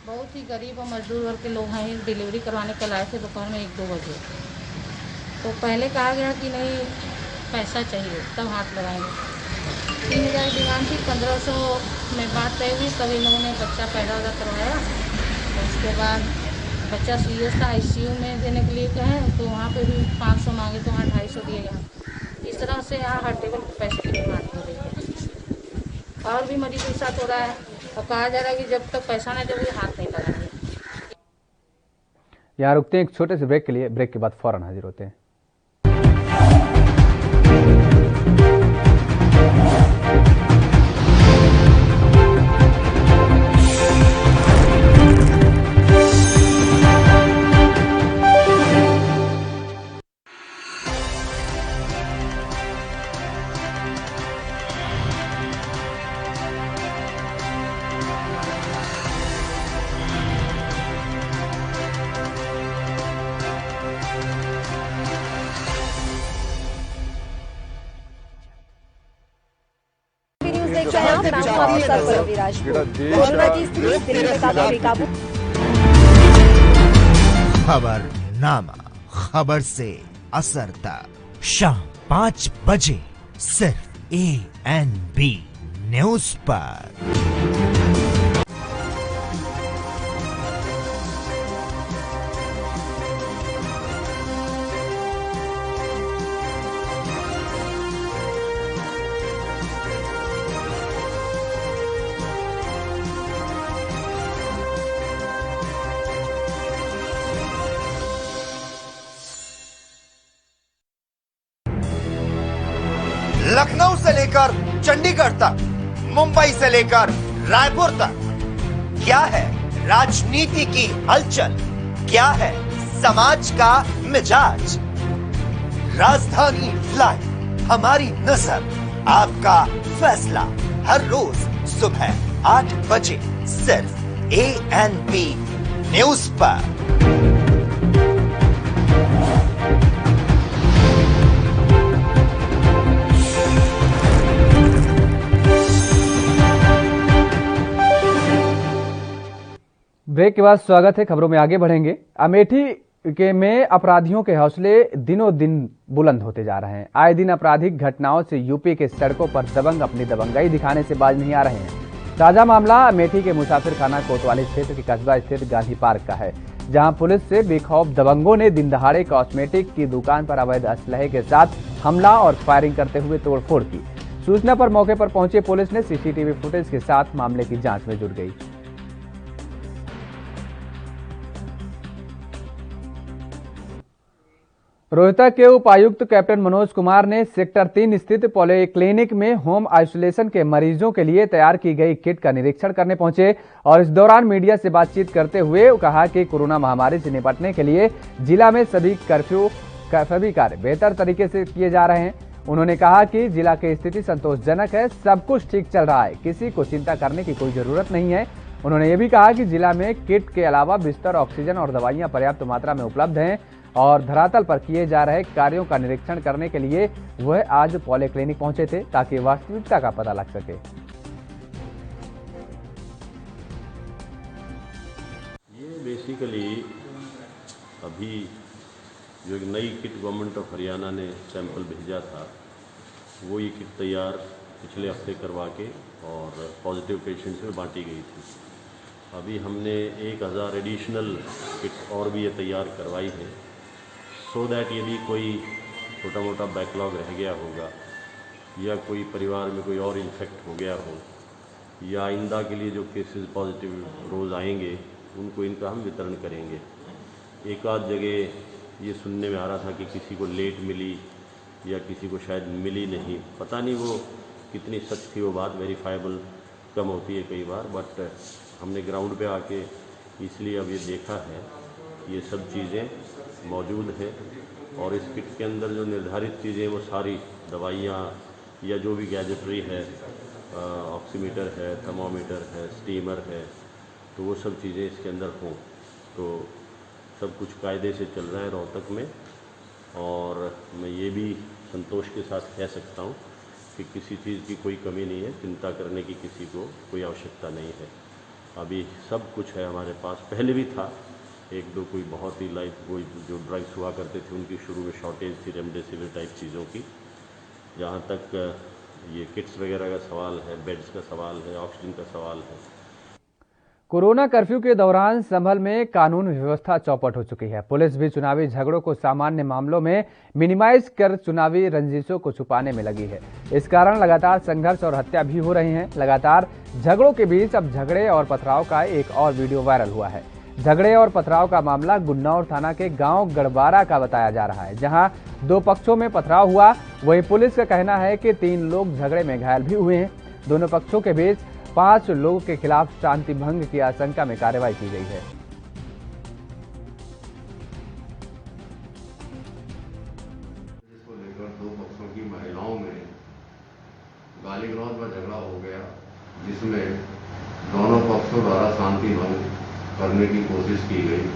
बहुत ही गरीब और मजदूर वर्ग के लोग हैं। डिलीवरी करवाने कल आए थे दोपहर में 1-2 बजे। तो पहले कहा गया कि नहीं पैसा चाहिए तब हाथ लगाएंगे। 3000 डिमांड थी, 1500 में बात तय हुई, तब इन लोगों ने बच्चा पैदा करवाया। तो उसके बाद बच्चा सीरियस था, ICU में देने के लिए कहे तो वहाँ पे भी 500 मांगे तो वहाँ 250 दिए गए। इस तरह से यहाँ हर टेबल पर पैसे की डिमांड हो रही है और भी मरीजों के साथ हो रहा है और कहा जा रहा है कि जब तक पैसा नहीं दोगे हाथ नहीं लगाएंगे। यहाँ रुकते हैं एक छोटे से ब्रेक के लिए। ब्रेक के बाद फौरन हाजिर होते हैं। खबरनामा, खबर से असर तक शाम 5 बजे सिर्फ ANB न्यूज पर। लखनऊ से लेकर चंडीगढ़ तक, मुंबई से लेकर रायपुर तक, क्या है राजनीति की हलचल, क्या है समाज का मिजाज। राजधानी लाइव, हमारी नजर, आपका फैसला, हर रोज सुबह 8 बजे सिर्फ ANB न्यूज पर। ब्रेक के बाद स्वागत है। खबरों में आगे बढ़ेंगे। अमेठी के में अपराधियों के हौसले दिनों दिन बुलंद होते जा रहे हैं। आए दिन आपराधिक घटनाओं से यूपी के सड़कों पर दबंग अपनी दबंगई दिखाने से बाज नहीं आ रहे हैं। ताजा मामला अमेठी के मुसाफिर खाना कोतवाली क्षेत्र के कस्बा स्थित गांधी पार्क का है, जहां पुलिस से बेखौफ दबंगों ने दिन दहाड़े कॉस्मेटिक की दुकान पर अवैध असलहे के साथ हमला और फायरिंग करते हुए तोड़फोड़ की। सूचना पर मौके पर पहुंचे पुलिस ने CCTV फुटेज के साथ मामले की जांच में जुट गई। रोहतक के उपायुक्त कैप्टन मनोज कुमार ने सेक्टर 3 स्थित पॉलीक्लिनिक में होम आइसोलेशन के मरीजों के लिए तैयार की गई किट का निरीक्षण करने पहुंचे और इस दौरान मीडिया से बातचीत करते हुए कहा कि कोरोना महामारी से निपटने के लिए जिला में सभी कार्य बेहतर तरीके से किए जा रहे हैं। उन्होंने कहा कि जिला की स्थिति संतोषजनक है, सब कुछ ठीक चल रहा है, किसी को चिंता करने की कोई जरूरत नहीं है। उन्होंने ये भी कहा कि जिला में किट के अलावा बिस्तर, ऑक्सीजन और दवाइयां पर्याप्त मात्रा में उपलब्ध हैं और धरातल पर किए जा रहे कार्यों का निरीक्षण करने के लिए वह आज पॉलीक्लिनिक पहुंचे थे ताकि वास्तविकता का पता लग सके। ये बेसिकली अभी जो एक नई किट गवर्नमेंट ऑफ हरियाणा ने सैंपल भेजा था, वो ये किट तैयार पिछले हफ्ते करवा के और पॉजिटिव पेशेंट्स में बांटी गई थी। अभी हमने 1000 एडिशनल किट और भी ये तैयार करवाई है, सो दैट यदि कोई छोटा मोटा बैकलॉग रह गया होगा या कोई परिवार में कोई और इन्फेक्ट हो गया हो या आइंदा के लिए जो केसेस पॉजिटिव रोज़ आएंगे उनको इनका हम वितरण करेंगे। एक आध जगह ये सुनने में आ रहा था कि किसी को लेट मिली या किसी को शायद मिली नहीं, पता नहीं वो कितनी सच थी वो बात, वेरीफाइबल कम होती है कई बार, बट हमने ग्राउंड पे आके इसलिए अब ये देखा है ये सब चीज़ें मौजूद है और इस किट के अंदर जो निर्धारित चीज़ें वो सारी दवाइयाँ या जो भी गैजेटरी है, ऑक्सीमीटर है, थर्मोमीटर है, स्टीमर है, तो वो सब चीज़ें इसके अंदर हों। तो सब कुछ कायदे से चल रहा है रोहतक में और मैं ये भी संतोष के साथ कह सकता हूँ कि किसी चीज़ की कोई कमी नहीं है, चिंता करने की किसी को कोई आवश्यकता नहीं है। अभी सब कुछ है हमारे पास, पहले भी था एक दो कोई बहुत ही कोई जो ड्रग्स हुआ करते थे उनकी शुरू में शॉर्टेज थी, रेमडेसिविर टाइप चीज़ों की। जहाँ तक ये किट्स वगैरह का सवाल है, बेड्स का सवाल है, ऑक्सीजन का सवाल है। कोरोना कर्फ्यू के दौरान संभल में कानून व्यवस्था चौपट हो चुकी है। पुलिस भी चुनावी झगड़ों को सामान्य मामलों में मिनिमाइज कर चुनावी रंजिशों को छुपाने में लगी है। इस कारण लगातार संघर्ष और हत्या भी हो रही हैं। लगातार झगड़ों के बीच अब झगड़े और पथराव का एक और वीडियो वायरल हुआ है। झगड़े और पथराव का मामला गुन्नौर थाना के गांव गड़बारा का बताया जा रहा है, जहां दो पक्षों में पथराव हुआ। वहीं पुलिस का कहना है कि 3 लोग झगड़े में घायल भी हुए हैं। दोनों पक्षों के बीच 5 लोगों के खिलाफ शांति भंग की आशंका में कार्रवाई की गई है। इसको लेकर 2 पक्षों की महिलाओं में गाली गलौज में झगड़ा हो गया, जिसमें दोनों पक्षों द्वारा शांति भंग करने की कोशिश की गई,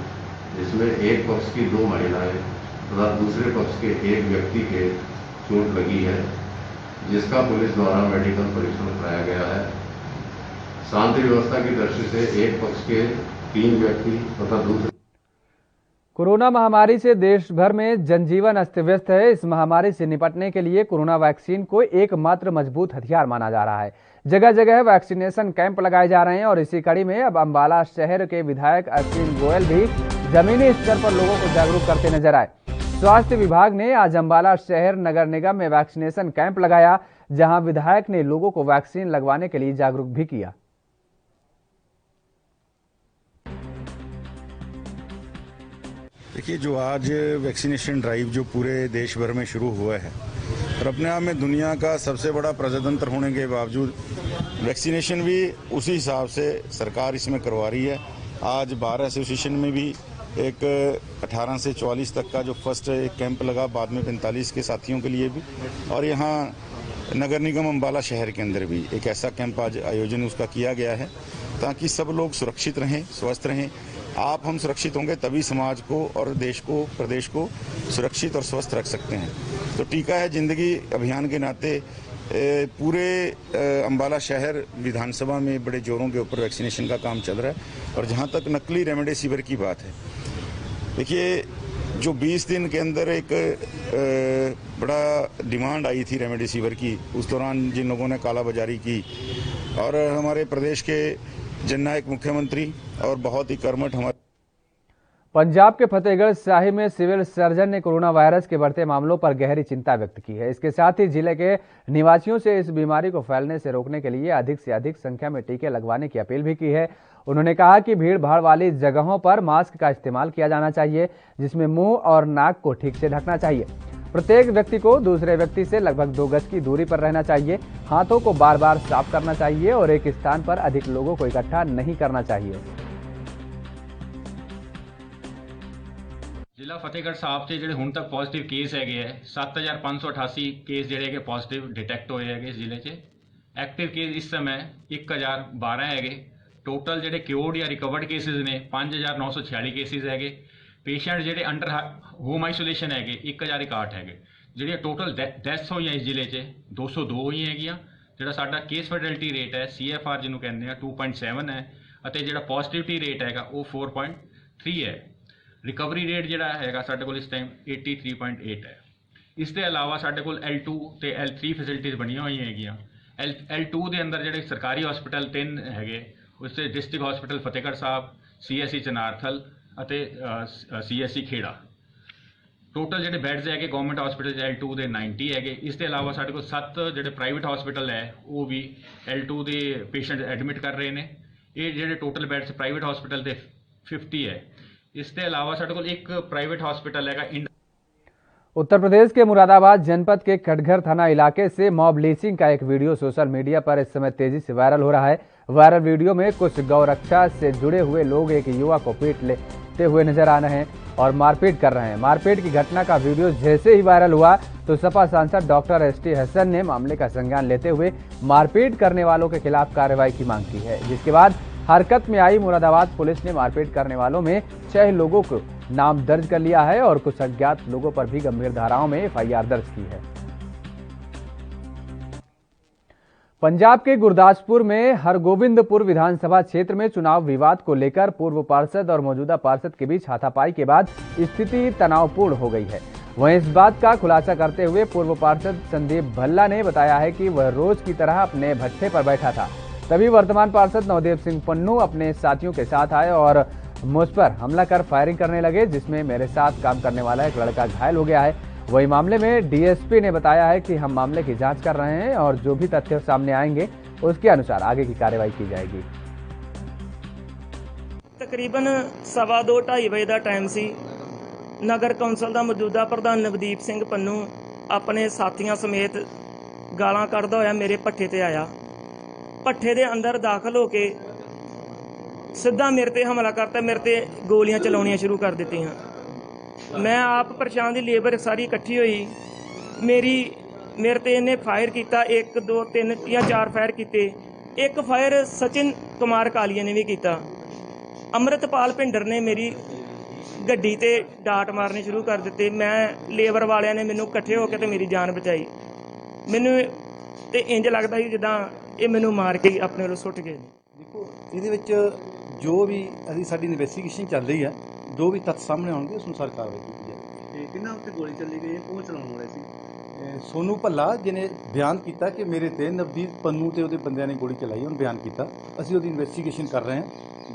जिसमें एक पक्ष की 2 महिलाएं तथा दूसरे पक्ष के एक व्यक्ति के चोट लगी है, जिसका पुलिस द्वारा मेडिकल परीक्षण कराया गया है। शांति व्यवस्था की दृष्टि से एक पक्ष के 3 व्यक्ति तथा दूसरे। कोरोना महामारी से देश भर में जनजीवन अस्त व्यस्त है। इस महामारी से निपटने के लिए कोरोना वैक्सीन को एकमात्र मजबूत हथियार माना जा रहा है। जगह जगह वैक्सीनेशन कैंप लगाए जा रहे हैं और इसी कड़ी में अब अंबाला शहर के विधायक अश्विन गोयल भी जमीनी स्तर पर लोगों को जागरूक करते नजर आए। स्वास्थ्य विभाग ने आज अंबाला शहर नगर निगम में वैक्सीनेशन कैंप लगाया, जहां विधायक ने लोगों को वैक्सीन लगवाने के लिए जागरूक भी किया। देखिए, जो आज वैक्सीनेशन ड्राइव जो पूरे देश भर में शुरू हुआ है और अपने आप में दुनिया का सबसे बड़ा प्रजातंत्र होने के बावजूद वैक्सीनेशन भी उसी हिसाब से सरकार इसमें करवा रही है। आज बार एसोसिएशन में भी एक 18 से 44 तक का जो फर्स्ट कैंप लगा, बाद में 45 के साथियों के लिए भी, और यहाँ नगर निगम अंबाला शहर के अंदर भी एक ऐसा कैंप आज आयोजन उसका किया गया है ताकि सब लोग सुरक्षित रहें, स्वस्थ रहें। आप हम सुरक्षित होंगे तभी समाज को और देश को, प्रदेश को सुरक्षित और स्वस्थ रख सकते हैं। तो टीका है जिंदगी अभियान के नाते पूरे अंबाला शहर विधानसभा में बड़े जोरों के ऊपर वैक्सीनेशन का काम चल रहा है। और जहां तक नकली रेमडेसिविर की बात है, देखिए जो 20 दिन के अंदर एक बड़ा डिमांड आई थी रेमडेसिविर की, उस दौरान जिन लोगों ने कालाबाजारी की और हमारे प्रदेश के जननायक मुख्यमंत्री और बहुत ही कर्मठ हमारे पंजाब के फतेहगढ़ साहिब में सिविल सर्जन ने कोरोना वायरस के बढ़ते मामलों पर गहरी चिंता व्यक्त की है। इसके साथ ही जिले के निवासियों से इस बीमारी को फैलने से रोकने के लिए अधिक से अधिक संख्या में टीके लगवाने की अपील भी की है। उन्होंने कहा कि भीड़ भाड़ वाली जगहों पर मास्क का इस्तेमाल किया जाना चाहिए, जिसमें मुंह और नाक को ठीक से ढकना चाहिए। प्रत्येक व्यक्ति को दूसरे व्यक्ति से लगभग 2 गज की दूरी पर रहना चाहिए। हाथों को बार बार साफ करना चाहिए और एक स्थान पर अधिक लोगों को इकट्ठा नहीं करना चाहिए। ਜ਼ਿਲ੍ਹਾ ਫਤਿਹਗੜ੍ਹ ਸਾਹਿਬ 'ਚ ਜਿਹੜੇ ਹੁਣ ਤੱਕ ਪੋਜ਼ਿਟਿਵ ਕੇਸ ਹੈਗੇ ਹੈ 7588 ਕੇਸ ਜਿਹੜੇ ਹੈਗੇ ਪੋਜ਼ਿਟਿਵ ਡਿਟੈਕਟ ਹੋਏ ਹੈਗੇ ਇਸ ਜ਼ਿਲ੍ਹੇ 'ਚ। ਐਕਟਿਵ ਕੇਸ ਇਸ ਸਮੇਂ 1012 ਹੈਗੇ। ਟੋਟਲ ਜਿਹੜੇ ਕਿਉਰਡ ਜਾਂ ਰਿਕਵਰਡ ਕੇਸਿਸ ਨੇ 5946 ਕੇਸਿਸ ਹੈਗੇ। ਪੇਸ਼ੈਂਟ ਜਿਹੜੇ ਅੰਡਰ ਹੋਮ ਆਈਸੋਲੇਸ਼ਨ ਹੈਗੇ 1061 ਹੈਗੇ। ਜਿਹੜੀਆਂ ਟੋਟਲ ਡੈਥਸ ਹੋਈਆਂ ਇਸ ਜ਼ਿਲ੍ਹੇ 'ਚ 202 ਹੋਈਆਂ ਹੈਗੀਆਂ। ਜਿਹੜਾ ਸਾਡਾ ਕੇਸ ਫਰਟੀਲਿਟੀ ਰੇਟ ਹੈ CFR ਜਿਹਨੂੰ ਕਹਿੰਦੇ ਆ 2.7 ਹੈ ਅਤੇ ਜਿਹੜਾ ਪੋਜ਼ਿਟਿਵਿਟੀ ਰੇਟ ਹੈਗਾ ਉਹ 4.3 ਹੈ। ਰਿਕਵਰੀ ਰੇਟ ਜਿਹੜਾ ਹੈਗਾ ਸਾਡੇ ਕੋਲ ਇਸ ਟਾਈਮ 83.8 ਹੈ। ਇਸ ਦੇ ਇਲਾਵਾ ਸਾਡੇ ਕੋਲ L2 ਤੇ L3 ਫੈਸਿਲਿਟੀਜ਼ ਬਣੀਆਂ ਹੋਈਆਂ ਹੈਗੀਆਂ। L2 ਦੇ ਅੰਦਰ ਜਿਹੜੇ ਸਰਕਾਰੀ ਹਸਪੀਟਲ 3 ਹੈਗੇ ਉਸ 'ਚ district hospital Fatehgarh Sahib, CSE Chanarthal ਅਤੇ CSE ਖੇੜਾ। ਟੋਟਲ ਜਿਹੜੇ ਬੈੱਡਸ ਹੈਗੇ ਗਵਰਨਮੈਂਟ ਹਸਪੀਟਲ L2 ਦੇ 90 ਹੈਗੇ। ਇਸ ਦੇ ਇਲਾਵਾ ਸਾਡੇ ਕੋਲ 7 ਜਿਹੜੇ ਪ੍ਰਾਈਵੇਟ ਹਸਪੀਟਲ ਹੈ ਉਹ ਵੀ L2 ਦੇ ਪੇਸ਼ੈਂਟ ਐਡਮਿਟ ਕਰ ਰਹੇ ਨੇ। ਇਹ ਜਿਹੜੇ ਟੋਟਲ ਬੈੱਡਸ ਪ੍ਰਾਈਵੇਟ हॉस्पिटल ਦੇ 50 है। इसके अलावा साढ़े को एक प्राइवेट हॉस्पिटल है। उत्तर प्रदेश के मुरादाबाद जनपद के कटघर थाना इलाके से मॉब लिंचिंग का एक वीडियो सोशल मीडिया पर इस समय तेजी से वायरल हो रहा है। वायरल वीडियो में कुछ गौरक्षा से जुड़े हुए लोग एक युवा को पीट लेते हुए नजर आ रहे हैं और मारपीट कर रहे हैं। मारपीट की घटना का वीडियो जैसे ही वायरल हुआ तो सपा सांसद डॉक्टर ST हसन ने मामले का संज्ञान लेते हुए मारपीट करने वालों के खिलाफ कार्रवाई की मांग की है। जिसके बाद हरकत में आई मुरादाबाद पुलिस ने मारपीट करने वालों में 6 लोगों को नाम दर्ज कर लिया है और कुछ अज्ञात लोगों पर भी गंभीर धाराओं में FIR दर्ज की है। पंजाब के गुरदासपुर में हरगोविंदपुर विधानसभा क्षेत्र में चुनाव विवाद को लेकर पूर्व पार्षद और मौजूदा पार्षद के बीच हाथापाई के बाद स्थिति तनावपूर्ण हो गई है। वहीं इस बात का खुलासा करते हुए पूर्व पार्षद संदीप भल्ला ने बताया है कि वह रोज की तरह अपने भट्ठे पर बैठा था, तभी वर्तमान पार्षद नवदेव सिंह पन्नू अपने साथियों के साथ आए और मुझ पर हमला कर फायरिंग करने लगे, जिसमें मेरे साथ काम करने वाला एक लड़का घायल हो गया है। वही मामले में DSP ने बताया है कि हम मामले की जांच कर रहे हैं और जो भी तथ्य सामने आएंगे उसके अनुसार आगे की कार्रवाई की जाएगी। तकरीबन 2:15-2:30 बजे का टाइम सी। नगर कौंसल का मौजूदा प्रधान नवदीप सिंह पन्नू अपने साथियों समेत गालां कढ़दा होया मेरे भट्ठे ते आया। भट्ठे दे अंदर दाखिल होके सीधा मेरे ते हमला करता, मेरे ते गोलियां चलाउणियां शुरू कर दित्तियां। मैं आप परेशान दी लेबर सारी इकट्ठी हुई, मेरे ते इन्हें फायर किया 1 2 3 या 4 फायर किए। एक फायर सचिन कुमार कालिया ने भी किया। अमृतपाल भिंडर ने मेरी गड्डी ते डाट मारने शुरू कर दिते। मैं लेबर वालियां ने मैनू इकट्ठे होकर ते मेरी जान बचाई। मैनू ते इंज लगता ही जिद्दां ये मैनू मार के अपने वालों सुट गए। देखो ये जो भी अभी साडी इन्वेस्टिगेशन चल रही है, जो भी तथ्य सामने आएंगे उस अनुसार कार्रवाई की जाएगी। किन्ना उत्ते गोली चली गई, कौन चलाने वाले सी? सोनू भल्ला जिन्हें बयान किया कि मेरे ते नवदीप पन्नू ते उहदे बंदियां ने गोली चलाई, उन्हें बयान किया। असीं उहदी इन्वेस्टिगेशन कर रहे हैं,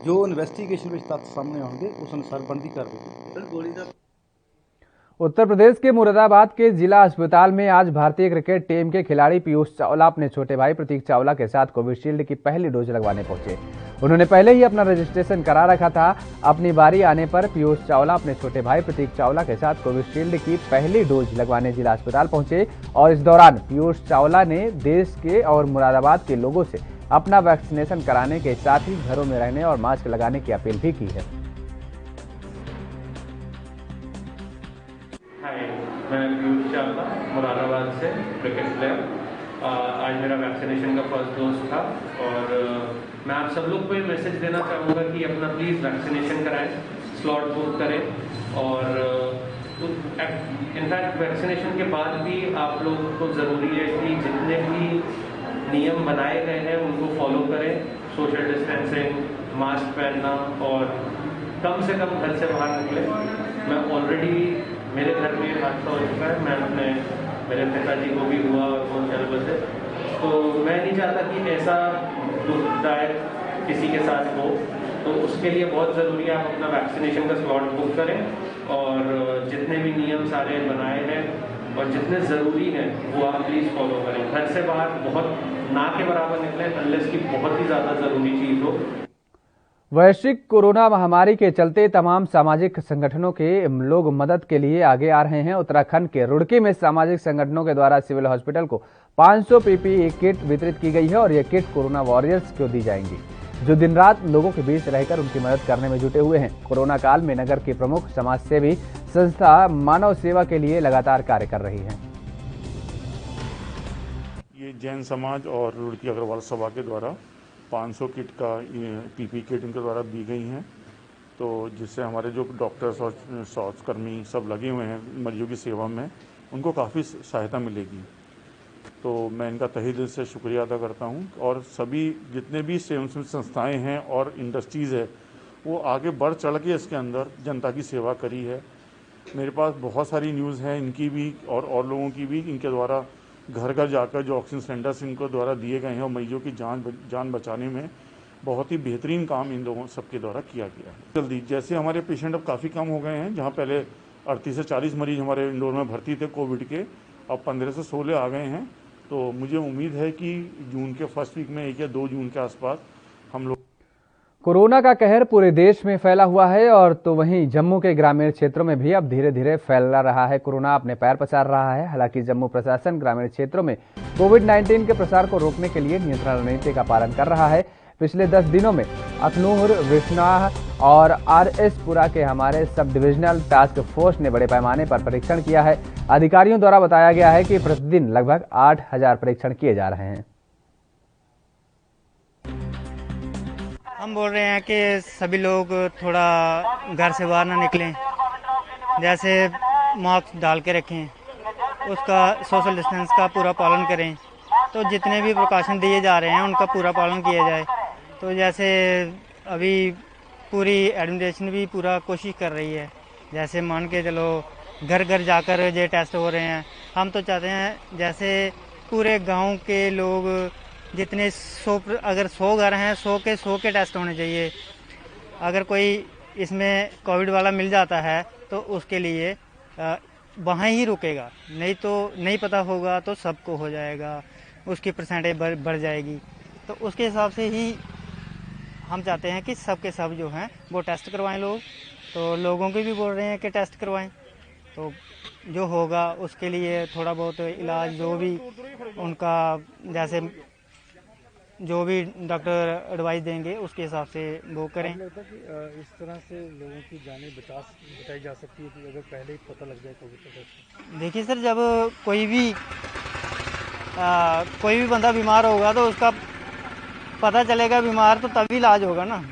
जो इन्वेस्टिगेशन में तथ्य सामने आएंगे उस अनुसार बनती कार्रवाई गोली। उत्तर प्रदेश के मुरादाबाद के जिला अस्पताल में आज भारतीय क्रिकेट टीम के खिलाड़ी पीयूष चावला अपने छोटे भाई प्रतीक चावला के साथ कोविशील्ड की पहली डोज लगवाने पहुंचे। उन्होंने पहले ही अपना रजिस्ट्रेशन करा रखा था। अपनी बारी आने पर पीयूष चावला अपने छोटे भाई प्रतीक चावला के साथ कोविशील्ड की पहली डोज लगवाने जिला अस्पताल पहुंचे और इस दौरान पीयूष चावला ने देश के और मुरादाबाद के लोगों से अपना वैक्सीनेशन कराने के साथ ही घरों में रहने और मास्क लगाने की अपील भी की है। मैं पीयूष चावला मुरादाबाद से क्रिकेट प्लेयर। आज मेरा वैक्सीनेशन का फर्स्ट डोज था और मैं आप सब लोग को ये मैसेज देना चाहूँगा कि अपना प्लीज़ वैक्सीनेशन कराएं, स्लॉट बुक करें और इनफैक्ट वैक्सीनेशन के बाद भी आप लोगों को ज़रूरी है कि जितने भी नियम बनाए गए हैं उनको फॉलो करें। सोशल डिस्टेंसिंग, मास्क पहनना और कम से कम घर से बाहर निकलें। मैं ऑलरेडी मेरे घर में हादसा हो चुका है, मैं मेरे पिताजी को भी हुआ और वो चल बसे, तो मैं नहीं चाहता कि ऐसा दुखदायक किसी के साथ हो। तो उसके लिए बहुत ज़रूरी है आप अपना वैक्सीनेशन का स्लॉट बुक करें और जितने भी नियम सारे बनाए हैं और जितने ज़रूरी हैं वो आप प्लीज़ फॉलो करें। घर से बाहर बहुत ना के बराबर निकलें अनलेस की बहुत ही ज़्यादा ज़रूरी चीज़ हो। वैश्विक कोरोना महामारी के चलते तमाम सामाजिक संगठनों के लोग मदद के लिए आगे आ रहे हैं। उत्तराखंड के रुड़की में सामाजिक संगठनों के द्वारा सिविल हॉस्पिटल को 500 PPE किट वितरित की गई है और ये किट कोरोना वॉरियर्स को दी जाएंगी जो दिन रात लोगों के बीच रहकर उनकी मदद करने में जुटे हुए हैं। कोरोना काल में नगर के प्रमुख समाजसेवी संस्था मानव सेवा के लिए लगातार कार्य कर रही है। ये जैन समाज और रुड़की अग्रवाल सभा के द्वारा 500 किट का पीपी किट इनके द्वारा दी गई हैं, तो जिससे हमारे जो डॉक्टर्स और स्वास्थ्यकर्मी सब लगे हुए हैं मरीजों की सेवा में, उनको काफ़ी सहायता मिलेगी। तो मैं इनका तहे दिल से शुक्रिया अदा करता हूं और सभी जितने भी स्वयंसेवी संस्थाएं हैं और इंडस्ट्रीज़ है वो आगे बढ़ चढ़ के इसके अंदर जनता की सेवा करी है। मेरे पास बहुत सारी न्यूज़ है इनकी भी और लोगों की भी, इनके द्वारा घर घर जाकर जो ऑक्सीजन सिलेंडर्स इनको द्वारा दिए गए हैं और मरीजों की जान बचाने में बहुत ही बेहतरीन काम इन लोगों सबके द्वारा किया गया है। जल्दी जैसे हमारे पेशेंट अब काफ़ी कम हो गए हैं, जहाँ पहले 38 से 40 मरीज हमारे इंदौर में भर्ती थे कोविड के, अब 15 से 16 आ गए हैं। तो मुझे उम्मीद है कि जून के फर्स्ट वीक में 1 या 2 जून के आसपास हम लोग। कोरोना का कहर पूरे देश में फैला हुआ है और तो वहीं जम्मू के ग्रामीण क्षेत्रों में भी अब धीरे धीरे फैल रहा है। कोरोना अपने पैर पसार रहा है। हालांकि जम्मू प्रशासन ग्रामीण क्षेत्रों में कोविड-19 के प्रसार को रोकने के लिए नियंत्रण रणनीति का पालन कर रहा है। पिछले 10 दिनों में अखनूर, बिश्नाह और आरएसपुरा के हमारे सब डिविजनल टास्क फोर्स ने बड़े पैमाने पर परीक्षण किया है। अधिकारियों द्वारा बताया गया है कि प्रतिदिन लगभग 8000 परीक्षण किए जा रहे हैं। हम बोल रहे हैं कि सभी लोग थोड़ा घर से बाहर ना निकलें, जैसे मास्क डाल के रखें, उसका सोशल डिस्टेंस का पूरा पालन करें। तो जितने भी प्रिकॉशन दिए जा रहे हैं उनका पूरा पालन किया जाए। तो जैसे अभी पूरी एडमिनिस्ट्रेशन भी पूरा कोशिश कर रही है, जैसे मान के चलो घर घर जाकर ये टेस्ट हो रहे हैं। हम तो चाहते हैं जैसे पूरे गांव के लोग जितने अगर 100 घर हैं 100 के टेस्ट होने चाहिए। अगर कोई इसमें कोविड वाला मिल जाता है तो उसके लिए वहाँ ही रुकेगा, नहीं तो नहीं पता होगा तो सबको हो जाएगा, उसकी परसेंटेज बढ़ जाएगी। तो उसके हिसाब से ही हम चाहते हैं कि सब के सब जो हैं वो टेस्ट करवाएं लोग। तो लोगों को भी बोल रहे हैं कि टेस्ट करवाएं, तो जो होगा उसके लिए थोड़ा बहुत इलाज जो भी उनका जैसे जो भी डॉक्टर एडवाइस देंगे उसके हिसाब से वो करें। इस तरह से लोगों की जानें बचाई जा सकती है कि अगर पहले ही पता लग जाए कोविड। देखिए सर, जब कोई भी बंदा बीमार होगा तो उसका पता चलेगा बीमार, तो तभी इलाज होगा ना।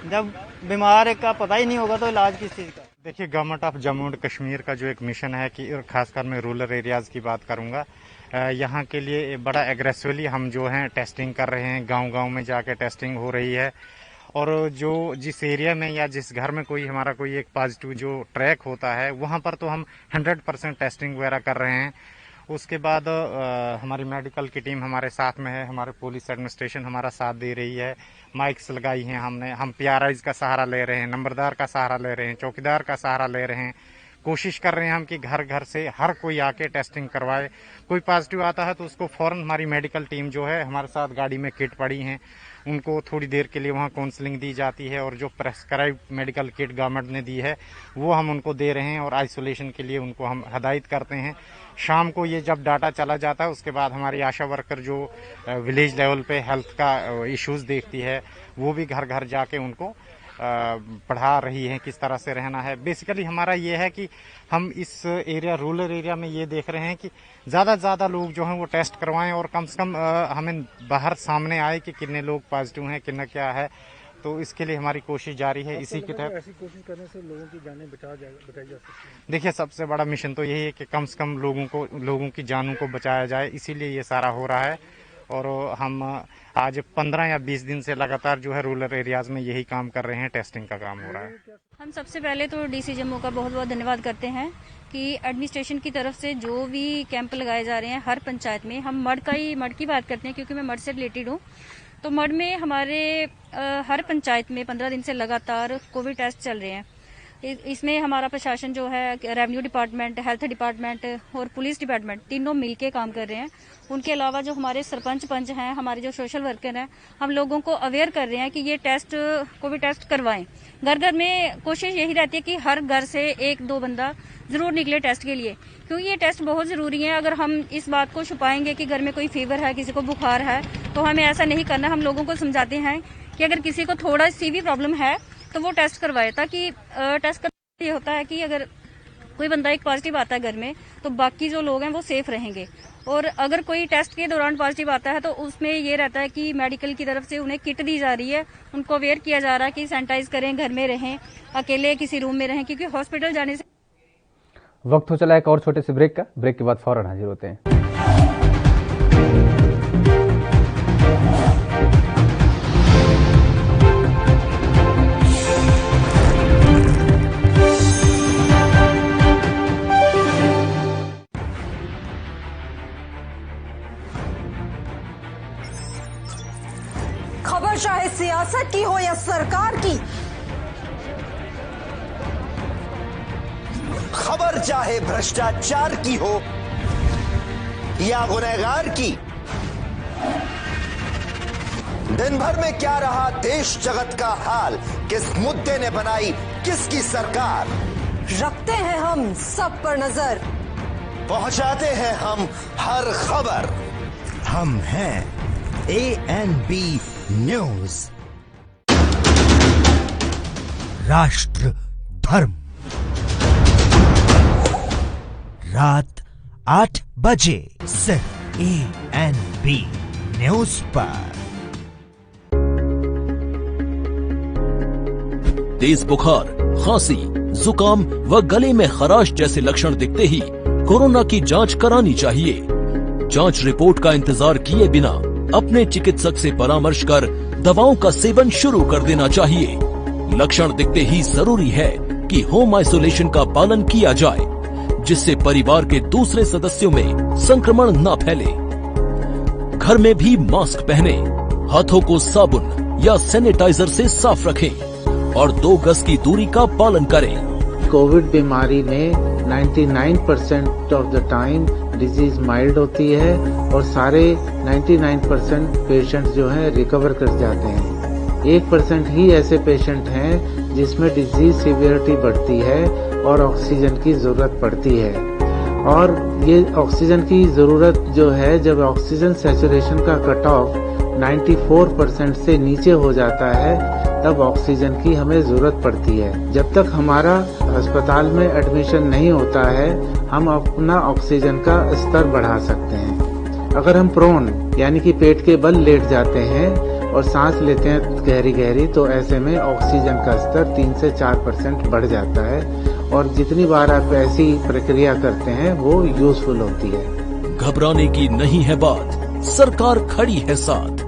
जब बीमार का पता ही नहीं होगा तो इलाज किस चीज़ का। देखिए, government of Jammu and Kashmir का जो एक मिशन है कि खासकर मैं रूरल एरियाज़ की बात करूंगा, यहाँ के लिए बड़ा एग्रेसिवली हम जो हैं टेस्टिंग कर रहे हैं। गांव-गांव में जाके टेस्टिंग हो रही है और जो जिस एरिया में या जिस घर में हमारा कोई एक पॉजिटिव जो ट्रैक होता है वहाँ पर तो हम 100% टेस्टिंग वगैरह कर रहे हैं। उसके बाद हमारी मेडिकल की टीम हमारे साथ में है, हमारे पुलिस एडमिनिस्ट्रेशन हमारा साथ दे रही है, माइक्स लगाई हैं हमने, हम PRIs का सहारा ले रहे हैं, नंबरदार का सहारा ले रहे हैं, चौकीदार का सहारा ले रहे हैं। कोशिश कर रहे हैं हम कि घर घर से हर कोई आके टेस्टिंग करवाए। कोई पॉजिटिव आता है तो उसको फ़ौरन हमारी मेडिकल टीम जो है हमारे साथ गाड़ी में किट पड़ी हैं, उनको थोड़ी देर के लिए वहाँ काउंसलिंग दी जाती है और जो प्रेस्क्राइब मेडिकल किट गवर्नमेंट ने दी है वो हम उनको दे रहे हैं और आइसोलेशन के लिए उनको हम हदायत करते हैं। शाम को ये जब डाटा चला जाता है उसके बाद हमारी आशा वर्कर जो विलेज लेवल पे हेल्थ का इश्यूज़ देखती है वो भी घर घर जाके उनको पढ़ा रही हैं किस तरह से रहना है। बेसिकली हमारा ये है कि हम इस एरिया रूरल एरिया में ये देख रहे हैं कि ज़्यादा से ज़्यादा लोग जो हैं वो टेस्ट करवाएं और कम से कम हमें बाहर सामने आए कि कितने लोग पॉजिटिव हैं, कितना क्या है। तो इसके लिए हमारी कोशिश जारी है। इसी के तहत ऐसी कोशिश करने से लोगों की जानें बचाई जा सकती है। देखिए, सबसे बड़ा मिशन तो यही है कि कम से कम लोगों की जानों को बचाया जाए, इसीलिए ये सारा हो रहा है। और हम आज 15 या 20 दिन से लगातार जो है रूरल एरियाज में यही काम कर रहे हैं, टेस्टिंग का काम हो रहा है। हम सबसे पहले तो DC जम्मू का बहुत बहुत धन्यवाद करते हैं कि एडमिनिस्ट्रेशन की तरफ से जो भी कैंप लगाए जा रहे हैं हर पंचायत में। हम मड की बात करते हैं क्योंकि मैं मड से रिलेटेड हूँ। तो मड में हमारे हर पंचायत में 15 दिन से लगातार कोविड टेस्ट चल रहे हैं। इसमें हमारा प्रशासन जो है रेवेन्यू डिपार्टमेंट, हेल्थ डिपार्टमेंट और पुलिस डिपार्टमेंट तीनों मिलके काम कर रहे हैं। उनके अलावा जो हमारे सरपंच पंच हैं, हमारे जो सोशल वर्कर हैं, हम लोगों को अवेयर कर रहे हैं कि ये टेस्ट कोविड टेस्ट करवाएं। घर घर में कोशिश यही रहती है कि हर घर से 1-2 बंदा जरूर निकले टेस्ट के लिए, क्योंकि ये टेस्ट बहुत जरूरी है। अगर हम इस बात को छुपाएंगे कि घर में कोई फीवर है, किसी को बुखार है, तो हमें ऐसा नहीं करना। हम लोगों को समझाते हैं कि अगर किसी को थोड़ा सी भी प्रॉब्लम है तो वो टेस्ट करवाए, ताकि टेस्ट करने ये होता है कि अगर कोई बंदा एक पॉजिटिव आता है घर में तो बाकी जो लोग हैं वो सेफ रहेंगे। और अगर कोई टेस्ट के दौरान पॉजिटिव आता है तो उसमें ये रहता है कि मेडिकल की तरफ से उन्हें किट दी जा रही है, उनको अवेयर किया जा रहा है कि सैनिटाइज करें, घर में रहें, अकेले किसी रूम में रहें, क्योंकि हॉस्पिटल जाने से। वक्त हो चला एक और छोटे से ब्रेक का। ब्रेक के बाद फौरन हाजिर होते हैं। खबर चाहे सियासत की हो या सरकार की, खबर चाहे भ्रष्टाचार की हो या गुनहगार की, दिन भर में क्या रहा देश जगत का हाल, किस मुद्दे ने बनाई किसकी सरकार, रखते हैं हम सब पर नजर, पहुंचाते हैं हम हर खबर। हम हैं ANB न्यूज। राष्ट्र धर्म, रात 8 बजे सिर्फ ANB न्यूज पर। तेज बुखार, खांसी, जुकाम व गले में खराश जैसे लक्षण दिखते ही कोरोना की जांच करानी चाहिए। जांच रिपोर्ट का इंतजार किए बिना अपने चिकित्सक से परामर्श कर दवाओं का सेवन शुरू कर देना चाहिए। लक्षण दिखते ही जरूरी है कि होम आइसोलेशन का पालन किया जाए, जिससे परिवार के दूसरे सदस्यों में संक्रमण न फैले। घर में भी मास्क पहने, हाथों को साबुन या सैनिटाइजर से साफ रखें और 2 गज की दूरी का पालन करें। कोविड बीमारी में 99% of the time disease mild होती है और सारे 99% पेशेंट जो हैं रिकवर कर जाते हैं। 1% ही ऐसे पेशेंट हैं जिसमें डिजीज सीवियरिटी बढ़ती है और ऑक्सीजन की जरूरत पड़ती है। और ये ऑक्सीजन की जरूरत जो है, जब ऑक्सीजन सैचुरेशन का कट ऑफ 94% से नीचे हो जाता है तब ऑक्सीजन की हमें जरूरत पड़ती है। जब तक हमारा अस्पताल में एडमिशन नहीं होता है हम अपना ऑक्सीजन का स्तर बढ़ा सकते हैं। अगर हम प्रोन यानी कि पेट के बल लेट जाते हैं और सांस लेते हैं गहरी गहरी तो ऐसे में ऑक्सीजन का स्तर 3 से 4% बढ़ जाता है और जितनी बार आप ऐसी प्रक्रिया करते हैं वो यूजफुल होती है। घबराने की नहीं है बात, सरकार खड़ी है साथ।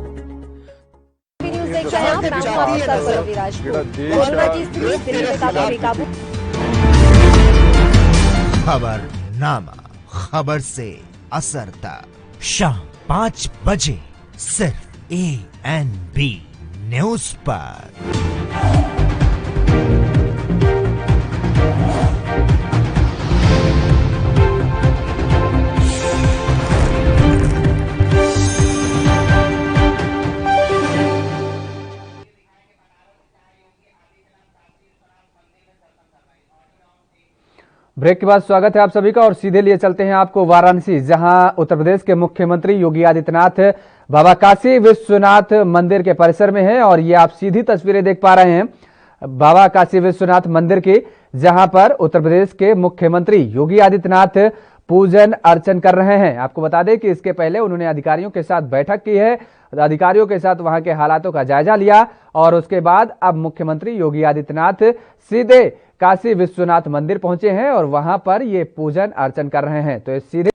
खबरनामा, खबर से असरता, शाम 5 बजे सिर्फ ANB न्यूज पर। ब्रेक के बाद स्वागत है आप सभी का और सीधे लिए चलते हैं आपको वाराणसी, जहां उत्तर प्रदेश के मुख्यमंत्री योगी आदित्यनाथ बाबा काशी विश्वनाथ मंदिर के परिसर में हैं और ये आप सीधी तस्वीरें देख पा रहे हैं बाबा काशी विश्वनाथ मंदिर की, जहां पर उत्तर प्रदेश के मुख्यमंत्री योगी आदित्यनाथ पूजन अर्चन कर रहे हैं। आपको बता दें कि इसके पहले उन्होंने अधिकारियों के साथ बैठक की है, अधिकारियों के साथ वहां के हालातों का जायजा लिया और उसके बाद अब मुख्यमंत्री योगी आदित्यनाथ सीधे काशी विश्वनाथ मंदिर पहुंचे हैं और वहां पर ये पूजन अर्चन कर रहे हैं। तो इस सीधे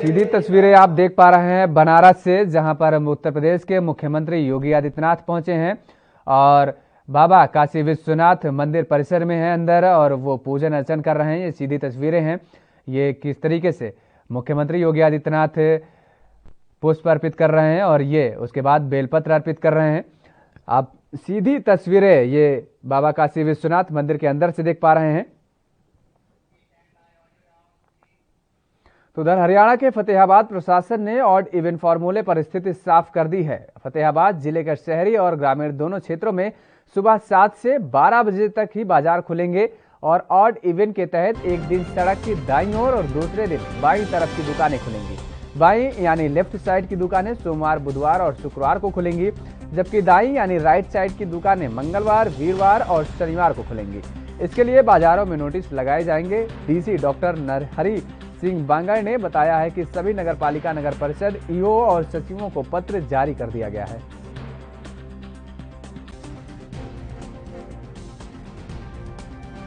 सीधी तस्वीरें आप देख पा रहे हैं बनारस से, जहां पर उत्तर प्रदेश के मुख्यमंत्री योगी आदित्यनाथ पहुंचे हैं और बाबा काशी विश्वनाथ मंदिर परिसर में हैं अंदर और वो पूजन अर्चन कर रहे हैं। ये सीधी तस्वीरें हैं, ये किस तरीके से मुख्यमंत्री योगी आदित्यनाथ पुष्प अर्पित कर रहे हैं और ये उसके बाद बेलपत्र अर्पित कर रहे हैं। आप सीधी तस्वीरें ये बाबा काशी विश्वनाथ मंदिर के अंदर से देख पा रहे हैं। तो उधर हरियाणा के फतेहाबाद प्रशासन ने ऑड इवन फॉर्मूले पर स्थिति साफ कर दी है। फतेहाबाद जिले के शहरी और ग्रामीण दोनों क्षेत्रों में सुबह 7 से 12 बजे तक ही बाजार खुलेंगे और ऑड इवन के तहत एक दिन सड़क की दाईं ओर और दूसरे दिन बाईं तरफ की दुकानें खुलेंगी। बाईं यानी लेफ्ट साइड की दुकानें सोमवार, बुधवार और शुक्रवार को खुलेंगी, जबकि दाईं यानी राइट साइड की दुकानें मंगलवार, वीरवार और शनिवार को खुलेंगी। इसके लिए बाजारों में नोटिस लगाए जाएंगे। डीसी डॉक्टर नरहरि सिंह बांगड़ ने बताया है कि सभी नगरपालिका, नगर परिषद, ईओ और सचिवों को पत्र जारी कर दिया गया है।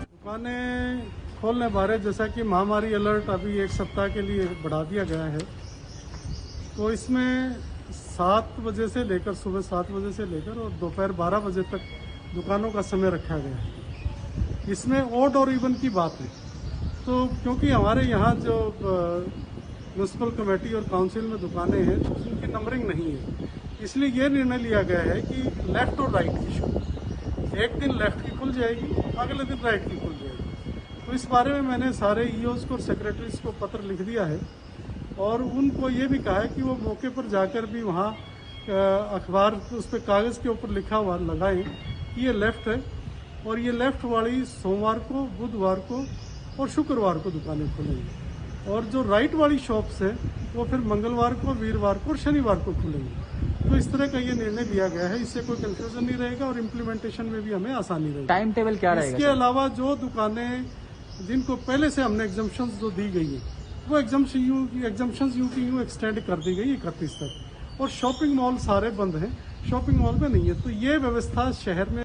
दुकानें खोलने बारे जैसा कि महामारी अलर्ट अभी 1 सप्ताह के लिए बढ़ा दिया गया है, तो इसमें 7 बजे से लेकर सुबह 7 बजे से लेकर और दोपहर 12 बजे तक दुकानों का समय रखा गया है। इसमें ऑड और इवन की बात है, तो क्योंकि हमारे यहाँ जो म्यूनसिपल कमेटी और काउंसिल में दुकानें हैं तो उनकी नंबरिंग नहीं है, इसलिए ये निर्णय लिया गया है कि लेफ्ट और राइट की शॉप एक दिन लेफ्ट की खुल जाएगी, अगले दिन राइट की खुल जाएगी। तो इस बारे में मैंने सारे ईओज को और सेक्रेटरीज को पत्र लिख दिया है और उनको ये भी कहा है कि वो मौके पर जाकर भी वहाँ अखबार उस पर कागज़ के ऊपर लिखा हुआ लगाएं कि ये लेफ्ट है और ये लेफ्ट वाली सोमवार को, बुधवार को और शुक्रवार को दुकानें खुलेंगी और जो राइट वाली शॉप्स हैं वो फिर मंगलवार को, वीरवार को और शनिवार को खुलेंगी। तो इस तरह का ये निर्णय लिया गया है, इससे कोई कंफ्यूजन नहीं रहेगा और इम्प्लीमेंटेशन में भी हमें आसानी रहेगी। टाइम टेबल क्या रहेगा? इसके अलावा जो दुकानें जिनको पहले से हमने एग्जम्पशंस जो दी गई है वो एग्जम्पशंस यूं एक्सटेंड कर दी गई 31 तक और शॉपिंग मॉल सारे बंद हैं, शॉपिंग मॉल में नहीं है। तो ये व्यवस्था शहर में।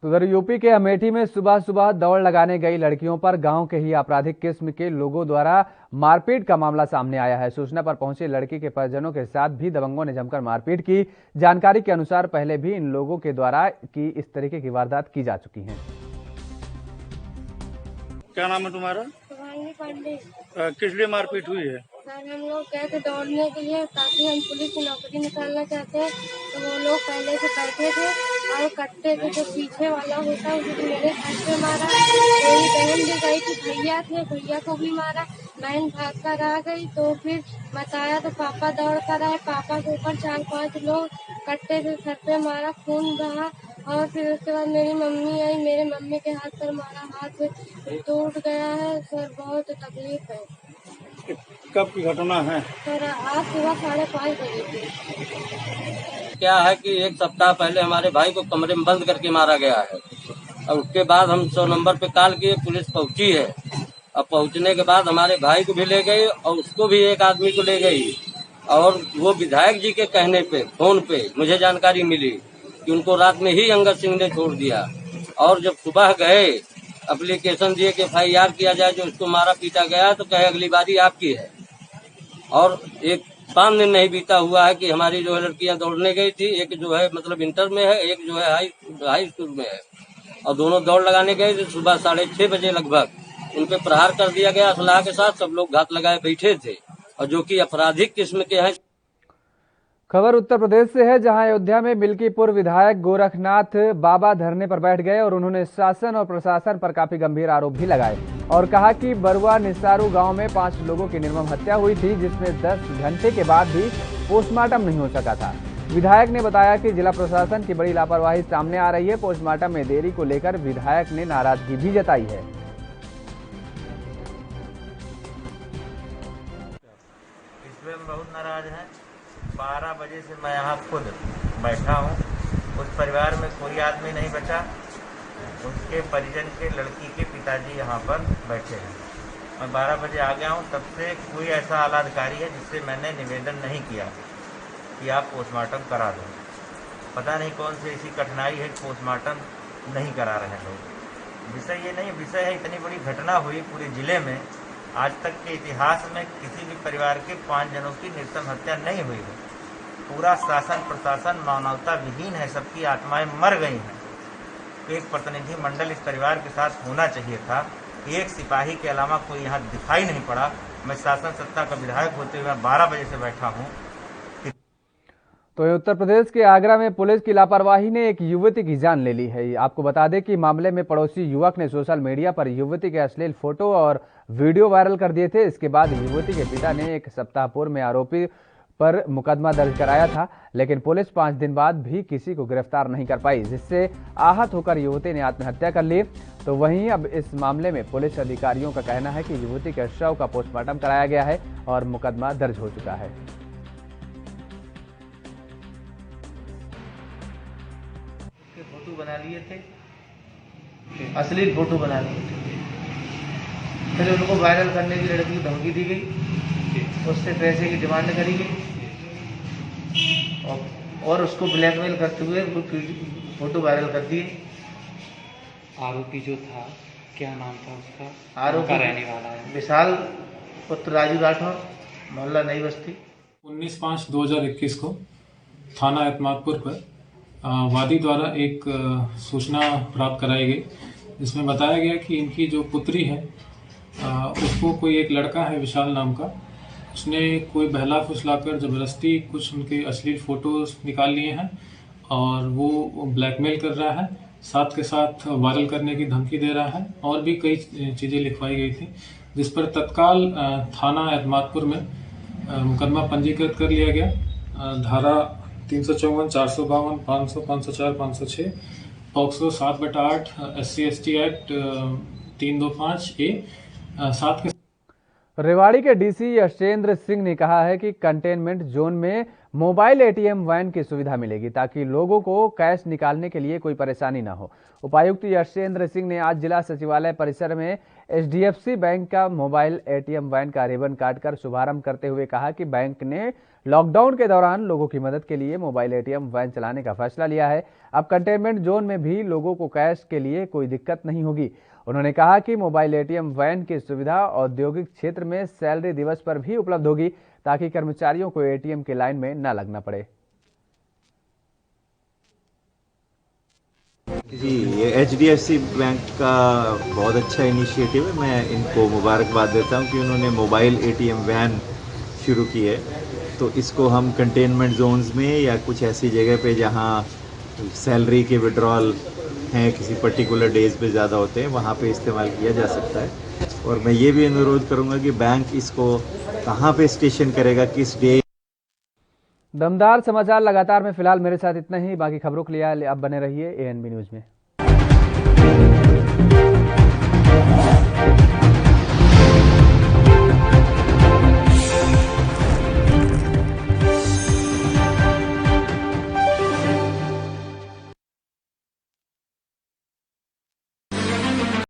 तो उधर यूपी के अमेठी में सुबह सुबह दौड़ लगाने गई लड़कियों पर गांव के ही आपराधिक किस्म के लोगों द्वारा मारपीट का मामला सामने आया है। सूचना पर पहुंचे लड़की के परिजनों के साथ भी दबंगों ने जमकर मारपीट की। जानकारी के अनुसार पहले भी इन लोगों के द्वारा की इस तरीके की वारदात की जा चुकी है। क्या नाम है तुम्हारा? किस लिए मारपीट हुई है? सर हम लोग गए थे दौड़ने के लिए ताकि हम पुलिस की नौकरी निकालना चाहते हैं, तो वो लोग पहले से बैठे थे और कट्टे के जो पीछे वाला होता है उसको मेरे घर पे मारा। मेरी बहन भी गई थी, भैया थे, भैया को भी मारा। बहन भाग कर आ गई तो फिर बताया तो पापा दौड़ कर आए, पापा के ऊपर 4-5 लोग कट्टे से सर पे मारा, खून बहा और फिर उसके बाद मेरी मम्मी आई, मेरे मम्मी के हाथ पर मारा, हाथ टूट गया है सर, बहुत तकलीफ है। कब की घटना है? सर आज सुबह 5:30 बजे की। क्या है कि 1 सप्ताह पहले हमारे भाई को कमरे में बंद करके मारा गया है और उसके बाद हम 100 नंबर पे कॉल किए, पुलिस पहुंची है। अब पहुंचने के बाद हमारे भाई को भी ले गई और उसको भी एक आदमी को ले गई और वो विधायक जी के कहने पे फोन पे मुझे जानकारी मिली कि उनको रात में ही अंगद सिंह ने छोड़ दिया और जब सुबह गए एप्लीकेशन दिए कि FIR किया जाए जो उसको मारा पीटा गया, तो कहे अगली बारी आपकी है। और 5 दिन नहीं बीता हुआ है कि हमारी जो है लड़कियां दौड़ने गई थी, एक जो है मतलब इंटर में है, एक जो है हाई स्कूल में है और दोनों दौड़ लगाने गए थे। सुबह 6:30 बजे लगभग उन पे प्रहार कर दिया गया असलाह के साथ। सब लोग घात लगाए बैठे थे और जो कि आपराधिक किस्म के हैं। खबर उत्तर प्रदेश से है, जहां अयोध्या में मिल्कीपुर विधायक गोरखनाथ बाबा धरने पर बैठ गए और उन्होंने शासन और प्रशासन पर काफी गंभीर आरोप भी लगाए और कहा कि बरुआ निसारू गांव में 5 लोगों की निर्मम हत्या हुई थी, जिसमें 10 घंटे के बाद भी पोस्टमार्टम नहीं हो सका था। विधायक ने बताया कि जिला प्रशासन की बड़ी लापरवाही सामने आ रही है। पोस्टमार्टम में देरी को लेकर विधायक ने नाराजगी भी जताई है। इसमें हम बहुत नाराज हैं। 12 बजे से मैं यहाँ खुद बैठा हूँ, उस परिवार में कोई आदमी नहीं बचा। उसके परिजन के लड़की के पिताजी यहाँ पर बैठे हैं। मैं 12 बजे आ गया हूँ, तब से कोई ऐसा आला अधिकारी है जिससे मैंने निवेदन नहीं किया कि आप पोस्टमार्टम करा दो। पता नहीं कौन सी ऐसी कठिनाई है कि पोस्टमार्टम नहीं करा रहे हैं लोग। विषय ये नहीं, विषय है इतनी बड़ी घटना हुई पूरे ज़िले में। आज तक के इतिहास में किसी भी परिवार के 5 जनों की निर्मम हत्या नहीं हुई है। पूरा शासन प्रशासन मानवता विहीन है, सबकी आत्माएं मर गई हैं। एक प्रतिनिधि मंडल इस परिवार के साथ होना चाहिए था। एक सिपाही के अलावा कोई यहाँ दिखाई नहीं पड़ा। मैं शासन सत्ता का विधायक होते हुए 12 बजे से बैठा हूँ। तो उत्तर प्रदेश के आगरा में पुलिस की लापरवाही ने एक युवती की जान ले ली है। आपको बता दें कि मामले में पड़ोसी युवक ने सोशल मीडिया पर युवती के अश्लील फोटो और वीडियो वायरल कर दिए थे। इसके बाद युवती के पिता ने एक सप्ताह पूर्व में आरोपी पर मुकदमा दर्ज कराया था, लेकिन पुलिस 5 दिन बाद भी किसी को गिरफ्तार नहीं कर पाई, जिससे आहत होकर युवती ने आत्महत्या कर ली। तो वहीं अब इस मामले में पुलिस अधिकारियों का कहना है कि युवती के शव का पोस्टमार्टम कराया गया है और मुकदमा दर्ज हो चुका है। फोटो बना लिए थे, अश्लील फोटो बना लिए थे, फिर उनको वायरल करने की लड़की की धमकी दी गई, उससे पैसे की डिमांड करी गई और उसको ब्लैकमेल करते हुए फोटो वायरल कर दिए। आरोपी जो था, क्या नाम था उसका? आरोपी रहने वाला है विशाल पुत्र राजू राठौर, मोहल्ला नई बस्ती। 19/5/2021 को थाना एतमादपुर पर वादी द्वारा एक सूचना प्राप्त कराई गई, जिसमें बताया गया कि इनकी जो पुत्री है उसको कोई एक लड़का है विशाल नाम का, उसने कोई बहला फुसलाकर जबरदस्ती कुछ उनके अश्लील फोटोज निकाल लिए हैं और वो ब्लैकमेल कर रहा है, साथ के साथ वायरल करने की धमकी दे रहा है और भी कई चीज़ें लिखवाई गई थी, जिस पर तत्काल थाना एतमादपुर में मुकदमा पंजीकृत कर लिया गया। धारा 354, 452, 500, 504, 506, पॉक्सो 7/8, SC/ST एक्ट 325A। साथ के रेवाड़ी के डीसी यशेंद्र सिंह ने कहा है कि कंटेनमेंट जोन में मोबाइल ATM वैन की सुविधा मिलेगी ताकि लोगों को कैश निकालने के लिए कोई परेशानी न हो। उपायुक्त यशेंद्र सिंह ने आज जिला सचिवालय परिसर में HDFC बैंक का मोबाइल ATM वैन का रिबन काटकर शुभारंभ करते हुए कहा कि बैंक ने लॉकडाउन के दौरान लोगों की मदद के लिए मोबाइल ATM वैन चलाने का फैसला लिया है। अब कंटेनमेंट जोन में भी लोगों को कैश के लिए कोई दिक्कत नहीं होगी। उन्होंने कहा कि मोबाइल ATM वैन की सुविधा औद्योगिक क्षेत्र में सैलरी दिवस पर भी उपलब्ध होगी ताकि कर्मचारियों को ATM की लाइन में न लगना पड़े। जी, ये HDFC बैंक का बहुत अच्छा इनिशिएटिव है। मैं इनको मुबारकबाद देता हूं कि उन्होंने मोबाइल ATM वैन शुरू की है। तो इसको हम कंटेनमेंट जोन्स में या कुछ ऐसी जगह पे जहां सैलरी के विड्रॉल हैं, किसी पर्टिकुलर डेज पे ज़्यादा होते हैं, वहाँ पे इस्तेमाल किया जा सकता है। और मैं ये भी अनुरोध करूँगा कि बैंक इसको कहाँ पे स्टेशन करेगा, किस डे। दमदार समाचार लगातार में फिलहाल मेरे साथ इतना ही। बाकी खबरों के लिए आप बने रहिए ANB न्यूज़ में।